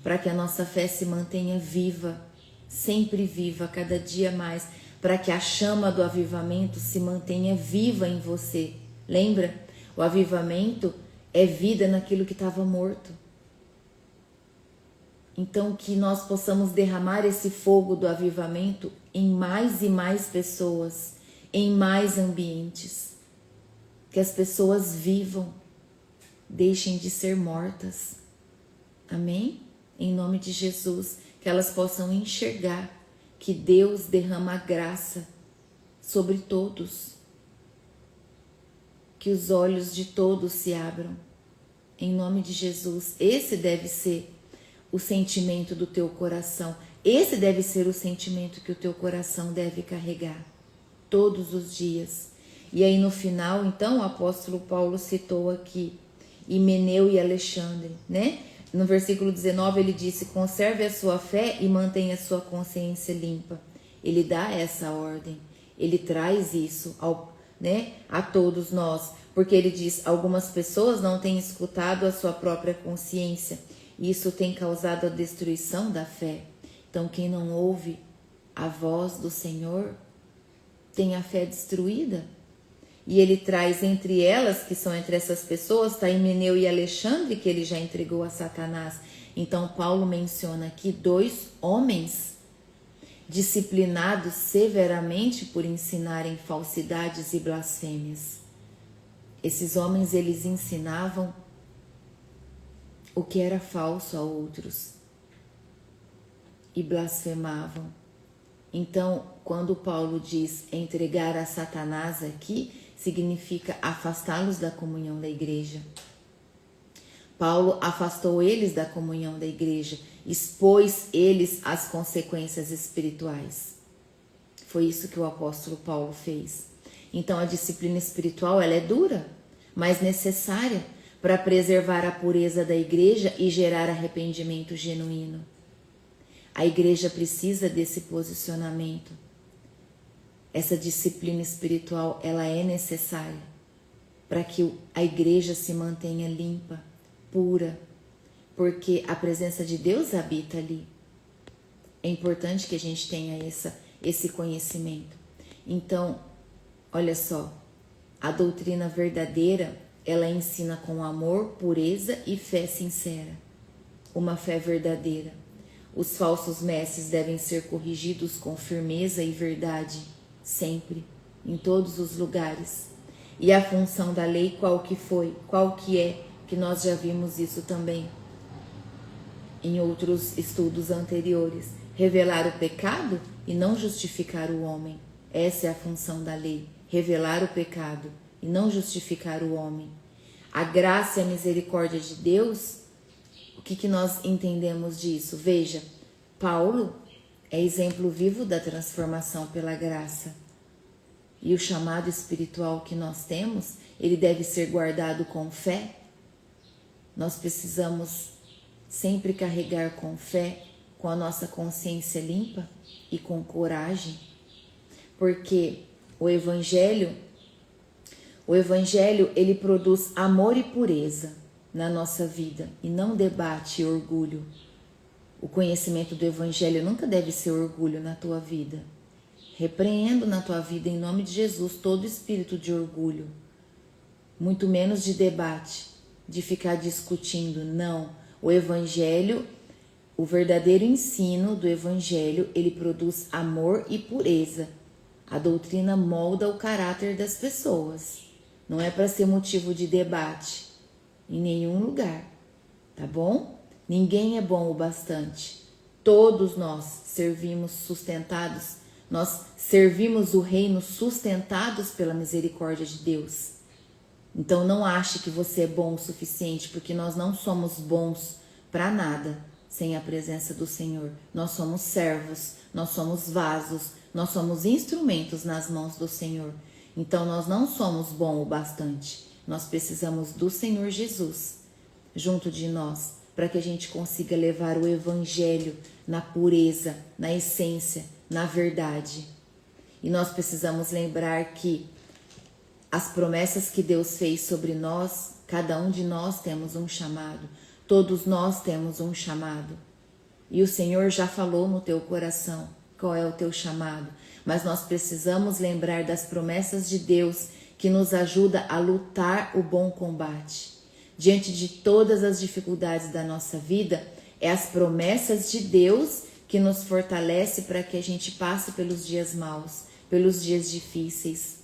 Speaker 1: para que a nossa fé se mantenha viva, sempre viva, cada dia mais, para que a chama do avivamento se mantenha viva em você. Lembra? O avivamento é vida naquilo que estava morto. Então que nós possamos derramar esse fogo do avivamento em mais e mais pessoas, em mais ambientes. Que as pessoas vivam, deixem de ser mortas. Amém? Em nome de Jesus, que elas possam enxergar que Deus derrama graça sobre todos. Que os olhos de todos se abram. Em nome de Jesus, esse deve ser o sentimento do teu coração. Esse deve ser o sentimento que o teu coração deve carregar todos os dias. E aí no final, então, o apóstolo Paulo citou aqui Himeneu e Alexandre, né? No versículo 19 ele disse: conserve a sua fé e mantenha a sua consciência limpa. Ele dá essa ordem, ele traz isso a todos nós, porque ele diz: algumas pessoas não têm escutado a sua própria consciência e isso tem causado a destruição da fé. Então, quem não ouve a voz do Senhor tem a fé destruída. E ele traz entre elas, que são entre essas pessoas, está Himeneu e Alexandre, que ele já entregou a Satanás. Então, Paulo menciona aqui 2 homens disciplinados severamente por ensinarem falsidades e blasfêmias. Esses homens, eles ensinavam o que era falso a outros e blasfemavam. Então, quando Paulo diz entregar a Satanás aqui, significa afastá-los da comunhão da igreja. Paulo afastou eles da comunhão da igreja, expôs eles às consequências espirituais. Foi isso que o apóstolo Paulo fez. Então, a disciplina espiritual, ela é dura, mas necessária para preservar a pureza da igreja e gerar arrependimento genuíno. A igreja precisa desse posicionamento. Essa disciplina espiritual, ela é necessária para que a igreja se mantenha limpa, pura, porque a presença de Deus habita ali. É importante que a gente tenha esse conhecimento. Então, olha só, a doutrina verdadeira, ela ensina com amor, pureza e fé sincera. Uma fé verdadeira. Os falsos mestres devem ser corrigidos com firmeza e verdade, sempre, em todos os lugares. E a função da lei, qual que é, que nós já vimos isso também em outros estudos anteriores. Revelar o pecado e não justificar o homem. Essa é a função da lei, revelar o pecado e não justificar o homem. A graça e a misericórdia de Deus, o que nós entendemos disso? Veja, Paulo é exemplo vivo da transformação pela graça. E o chamado espiritual que nós temos, ele deve ser guardado com fé. Nós precisamos sempre carregar com fé, com a nossa consciência limpa e com coragem. Porque o Evangelho, ele produz amor e pureza na nossa vida e não debate e orgulho. O conhecimento do Evangelho nunca deve ser orgulho na tua vida. Repreendo na tua vida, em nome de Jesus, todo espírito de orgulho, muito menos de debate, de ficar discutindo. Não, o Evangelho, o verdadeiro ensino do Evangelho, ele produz amor e pureza. A doutrina molda o caráter das pessoas. Não é para ser motivo de debate em nenhum lugar, tá bom? Ninguém é bom o bastante. Todos nós servimos o reino sustentados pela misericórdia de Deus. Então não ache que você é bom o suficiente, porque nós não somos bons para nada sem a presença do Senhor. Nós somos servos, nós somos vasos, nós somos instrumentos nas mãos do Senhor. Então nós não somos bom o bastante. Nós precisamos do Senhor Jesus junto de nós, para que a gente consiga levar o Evangelho na pureza, na essência, na verdade. E nós precisamos lembrar que as promessas que Deus fez sobre nós, cada um de nós temos um chamado, todos nós temos um chamado. E o Senhor já falou no teu coração qual é o teu chamado, mas nós precisamos lembrar das promessas de Deus que nos ajuda a lutar o bom combate. Diante de todas as dificuldades da nossa vida, é as promessas de Deus que nos fortalece para que a gente passe pelos dias maus, pelos dias difíceis.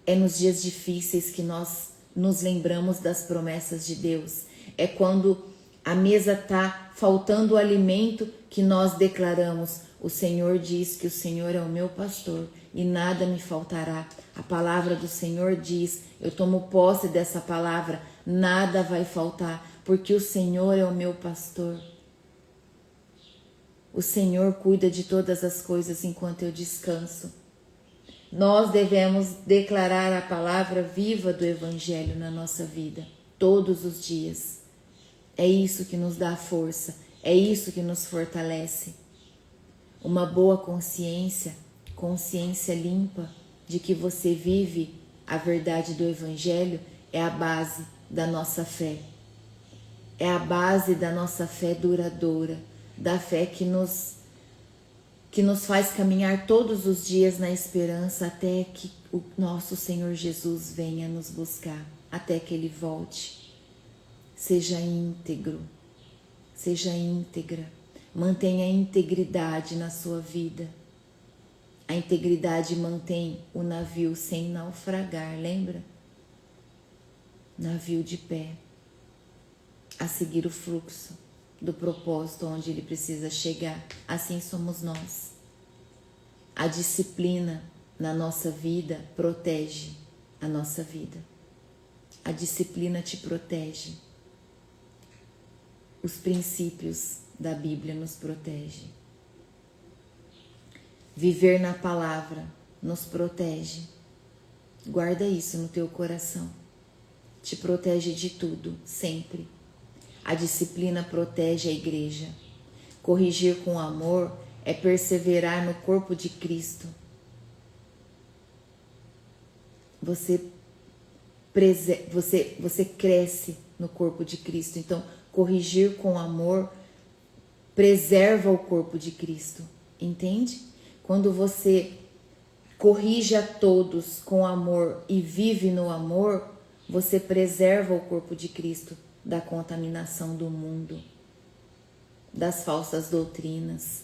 Speaker 1: É nos dias difíceis que nós nos lembramos das promessas de Deus. É quando a mesa está faltando o alimento que nós declaramos: o Senhor diz que o Senhor é o meu pastor e nada me faltará. A palavra do Senhor diz, eu tomo posse dessa palavra, nada vai faltar, porque o Senhor é o meu pastor. O Senhor cuida de todas as coisas enquanto eu descanso. Nós devemos declarar a palavra viva do Evangelho na nossa vida, todos os dias. É isso que nos dá força, é isso que nos fortalece. Uma boa consciência limpa de que você vive a verdade do Evangelho é a base da nossa fé. é a base da nossa fé duradoura, da fé que nos faz caminhar todos os dias na esperança até que o nosso Senhor Jesus venha nos buscar, até que Ele volte. Seja íntegro, seja íntegra, mantenha a integridade na sua vida. A integridade mantém o navio sem naufragar, lembra? Navio de pé, a seguir o fluxo do propósito onde ele precisa chegar. Assim somos nós. A disciplina na nossa vida protege a nossa vida. A disciplina te protege. Os princípios da Bíblia nos protegem. Viver na palavra nos protege. Guarda isso no teu coração. Te protege de tudo, sempre. A disciplina protege a igreja. Corrigir com amor é perseverar no corpo de Cristo. Você cresce no corpo de Cristo. Então, corrigir com amor preserva o corpo de Cristo. Entende? Quando você corrige a todos com amor e vive no amor, você preserva o corpo de Cristo da contaminação do mundo, das falsas doutrinas.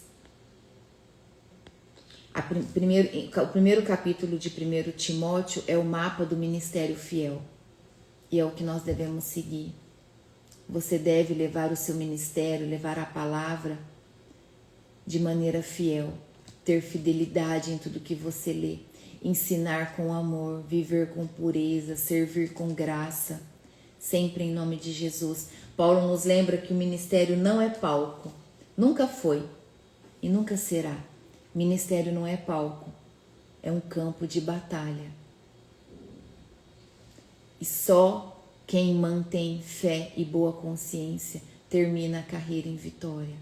Speaker 1: O primeiro capítulo de 1 Timóteo é o mapa do ministério fiel e é o que nós devemos seguir. Você deve levar o seu ministério, levar a palavra de maneira fiel, ter fidelidade em tudo que você lê, ensinar com amor, viver com pureza, servir com graça, sempre em nome de Jesus. Paulo nos lembra que o ministério não é palco, nunca foi e nunca será. Ministério não é palco, é um campo de batalha. E só quem mantém fé e boa consciência termina a carreira em vitória.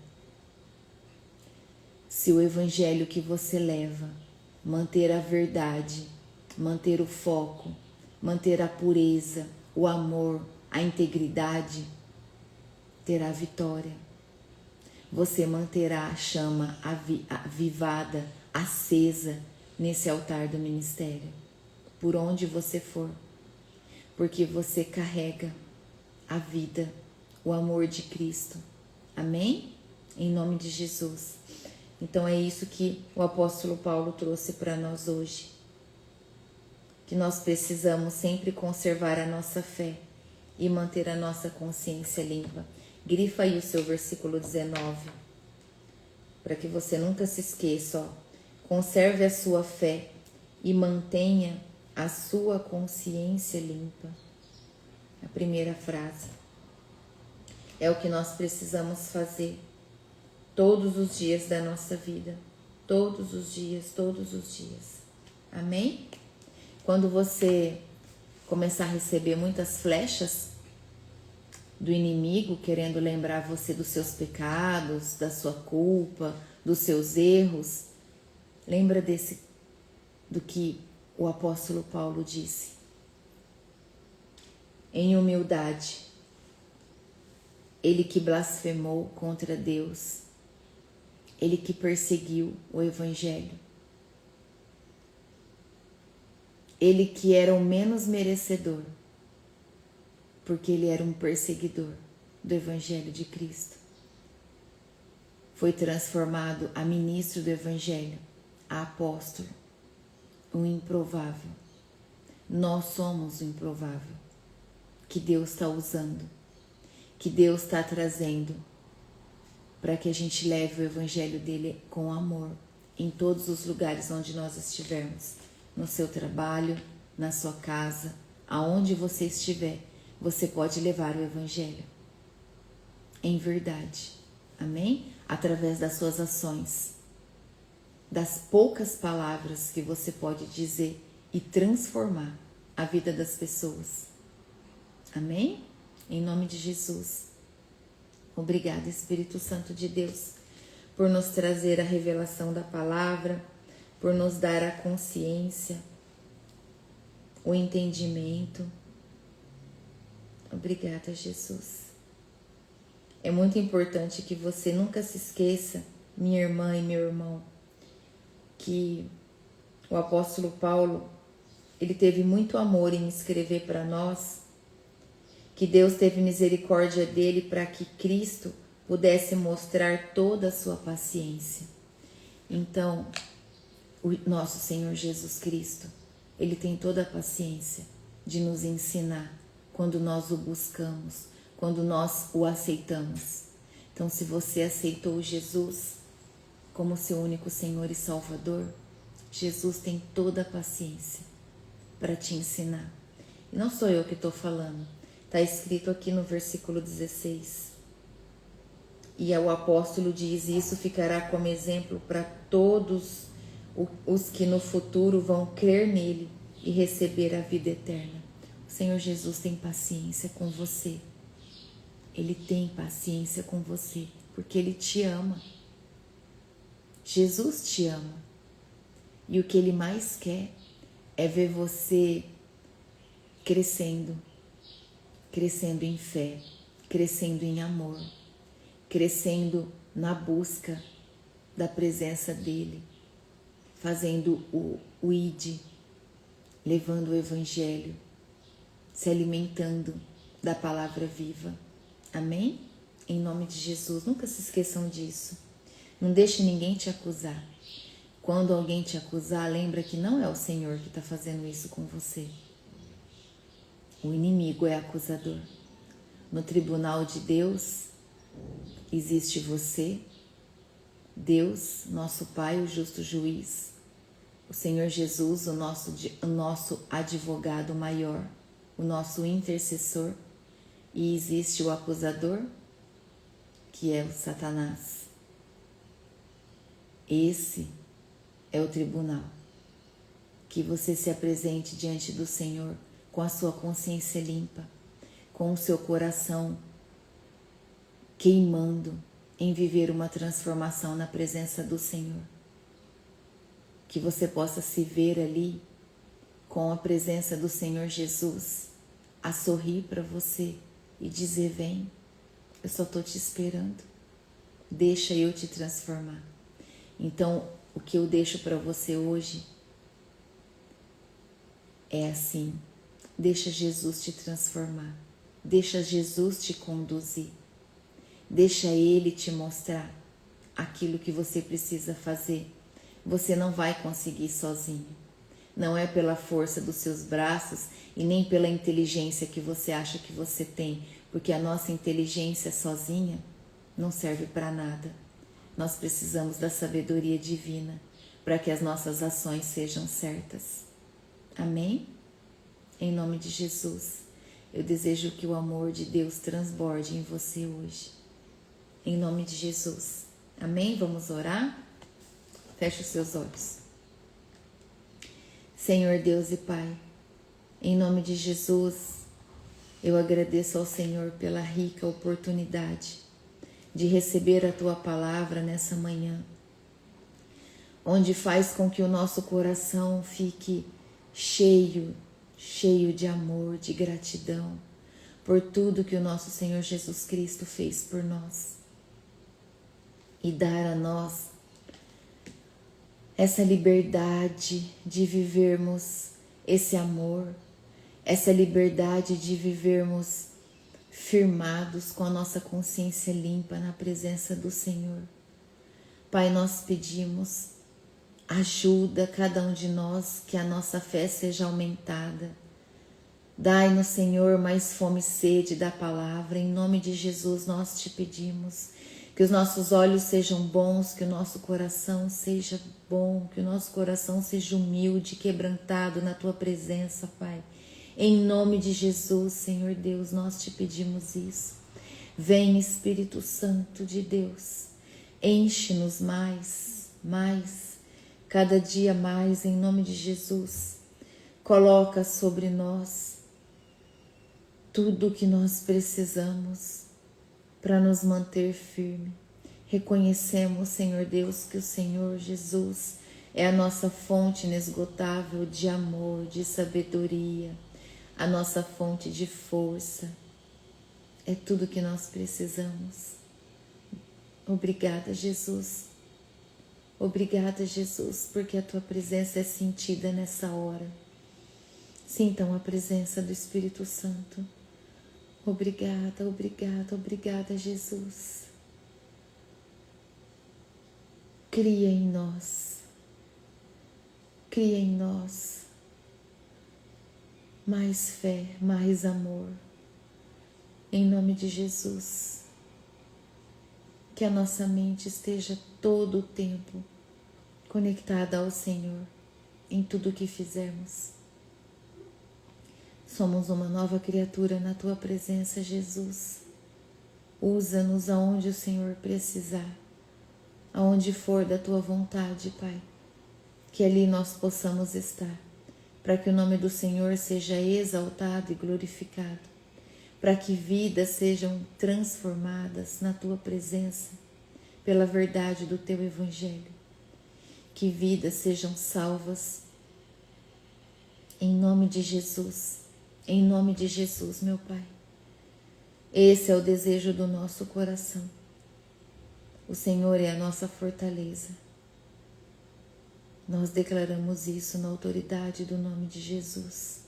Speaker 1: Se o evangelho que você leva manter a verdade, manter o foco, manter a pureza, o amor, a integridade, terá vitória. Você manterá a chama avivada, acesa nesse altar do ministério, por onde você for, porque você carrega a vida, o amor de Cristo. Amém? Em nome de Jesus. Então é isso que o apóstolo Paulo trouxe para nós hoje. Que nós precisamos sempre conservar a nossa fé e manter a nossa consciência limpa. Grifa aí o seu versículo 19, para que você nunca se esqueça. Ó. Conserve a sua fé e mantenha a sua consciência limpa. A primeira frase. É o que nós precisamos fazer todos os dias da nossa vida. Todos os dias, todos os dias. Amém? Quando você começar a receber muitas flechas do inimigo querendo lembrar você dos seus pecados, da sua culpa, dos seus erros, lembra do que o apóstolo Paulo disse. Em humildade, ele que blasfemou contra Deus, ele que perseguiu o evangelho, ele que era o menos merecedor, porque ele era um perseguidor do evangelho de Cristo, foi transformado a ministro do evangelho, a apóstolo, o improvável. Nós somos o improvável que Deus está usando, que Deus está trazendo para que a gente leve o evangelho dele com amor em todos os lugares onde nós estivermos, no seu trabalho, na sua casa, aonde você estiver, você pode levar o evangelho em verdade, amém? Através das suas ações, das poucas palavras que você pode dizer e transformar a vida das pessoas, amém? Em nome de Jesus. Obrigada, Espírito Santo de Deus, por nos trazer a revelação da palavra, por nos dar a consciência, o entendimento. Obrigada, Jesus. é muito importante que você nunca se esqueça, minha irmã e meu irmão, que o apóstolo Paulo, ele teve muito amor em escrever para nós, que Deus teve misericórdia dele para que Cristo pudesse mostrar toda a sua paciência. Então, o nosso Senhor Jesus Cristo, ele tem toda a paciência de nos ensinar quando nós o buscamos, quando nós o aceitamos. Então, se você aceitou Jesus como seu único Senhor e Salvador, Jesus tem toda a paciência para te ensinar. E não sou eu que estou falando, está escrito aqui no versículo 16. E o apóstolo diz: isso ficará como exemplo para todos os que no futuro vão crer nele e receber a vida eterna. O Senhor Jesus tem paciência com você. Ele tem paciência com você, porque Ele te ama. Jesus te ama. E o que Ele mais quer é ver você crescendo. Crescendo em fé, crescendo em amor, crescendo na busca da presença dEle, fazendo o ID, levando o Evangelho, se alimentando da palavra viva. Amém? Em nome de Jesus, nunca se esqueçam disso. Não deixe ninguém te acusar. Quando alguém te acusar, lembra que não é o Senhor que está fazendo isso com você. O inimigo é acusador. No tribunal de Deus existe você, Deus, nosso Pai, o justo juiz, o Senhor Jesus, o nosso advogado maior, o nosso intercessor, e existe o acusador, que é o Satanás. Esse é o tribunal. Que você se apresente diante do Senhor com a sua consciência limpa, com o seu coração queimando em viver uma transformação na presença do Senhor. Que você possa se ver ali com a presença do Senhor Jesus a sorrir para você e dizer: vem, eu só estou te esperando, deixa eu te transformar. Então, o que eu deixo para você hoje é assim: deixa Jesus te transformar, deixa Jesus te conduzir, deixa Ele te mostrar aquilo que você precisa fazer. Você não vai conseguir sozinho. Não é pela força dos seus braços e nem pela inteligência que você acha que você tem, porque a nossa inteligência sozinha não serve para nada. Nós precisamos da sabedoria divina para que as nossas ações sejam certas. Amém? Em nome de Jesus, eu desejo que o amor de Deus transborde em você hoje. Em nome de Jesus. Amém? Vamos orar? Feche os seus olhos. Senhor Deus e Pai, em nome de Jesus, eu agradeço ao Senhor pela rica oportunidade de receber a Tua palavra nessa manhã, onde faz com que o nosso coração fique cheio de amor, de gratidão, por tudo que o nosso Senhor Jesus Cristo fez por nós. E dar a nós essa liberdade de vivermos esse amor, essa liberdade de vivermos firmados com a nossa consciência limpa na presença do Senhor. Pai, nós pedimos, ajuda cada um de nós, que a nossa fé seja aumentada. Dai-nos, Senhor, mais fome e sede da palavra. Em nome de Jesus nós te pedimos. Que os nossos olhos sejam bons, que o nosso coração seja bom, que o nosso coração seja humilde, quebrantado na Tua presença, Pai. Em nome de Jesus, Senhor Deus, nós te pedimos isso. Vem, Espírito Santo de Deus, enche-nos mais, cada dia mais, em nome de Jesus. Coloca sobre nós tudo o que nós precisamos para nos manter firme. Reconhecemos, Senhor Deus, que o Senhor Jesus é a nossa fonte inesgotável de amor, de sabedoria, a nossa fonte de força, é tudo que nós precisamos. Obrigada, Jesus. Obrigada, Jesus, porque a tua presença é sentida nessa hora. Sintam a presença do Espírito Santo. Obrigada, obrigada, obrigada, Jesus. Cria em nós. Cria em nós mais fé, mais amor. Em nome de Jesus. Que a nossa mente esteja todo o tempo conectada ao Senhor em tudo o que fizermos. Somos uma nova criatura na tua presença, Jesus. Usa-nos aonde o Senhor precisar, aonde for da tua vontade, Pai. Que ali nós possamos estar, para que o nome do Senhor seja exaltado e glorificado, para que vidas sejam transformadas na tua presença, pela verdade do teu Evangelho. Que vidas sejam salvas, em nome de Jesus, meu Pai. Esse é o desejo do nosso coração. O Senhor é a nossa fortaleza. Nós declaramos isso na autoridade do nome de Jesus.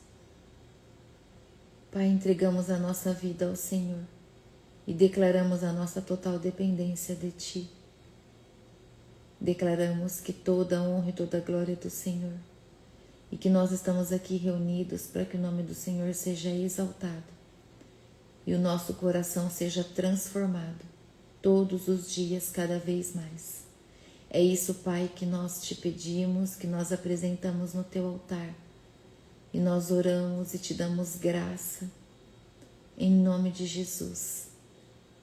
Speaker 1: Pai, entregamos a nossa vida ao Senhor e declaramos a nossa total dependência de Ti. Declaramos que toda a honra e toda a glória é do Senhor e que nós estamos aqui reunidos para que o nome do Senhor seja exaltado e o nosso coração seja transformado todos os dias, cada vez mais. É isso, Pai, que nós te pedimos, que nós apresentamos no teu altar e nós oramos e te damos graça em nome de Jesus.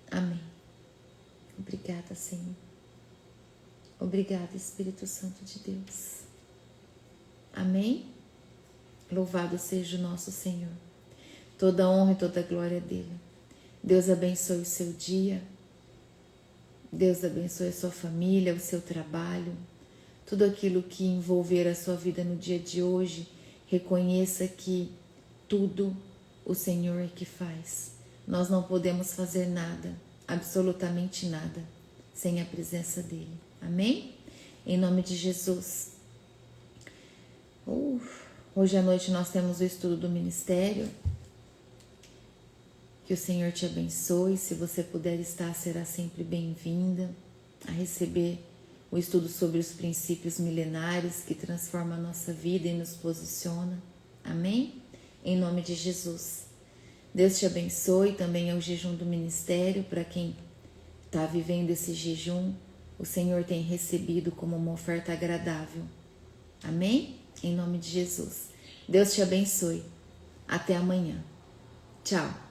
Speaker 1: Amém. Obrigada, Senhor. Obrigada, Espírito Santo de Deus. Amém? Louvado seja o nosso Senhor. Toda a honra e toda a glória dele. Deus abençoe o seu dia. Deus abençoe a sua família, o seu trabalho, tudo aquilo que envolver a sua vida no dia de hoje. Reconheça que tudo o Senhor é que faz. Nós não podemos fazer nada, absolutamente nada, sem a presença dele. Amém? Em nome de Jesus. Hoje à noite nós temos o estudo do ministério. Que o Senhor te abençoe. Se você puder estar, será sempre bem-vinda a receber o estudo sobre os princípios milenares que transformam a nossa vida e nos posiciona. Amém? Em nome de Jesus. Deus te abençoe. Também é o jejum do ministério. Para quem está vivendo esse jejum, o Senhor tem recebido como uma oferta agradável. Amém? Em nome de Jesus. Deus te abençoe. Até amanhã. Tchau.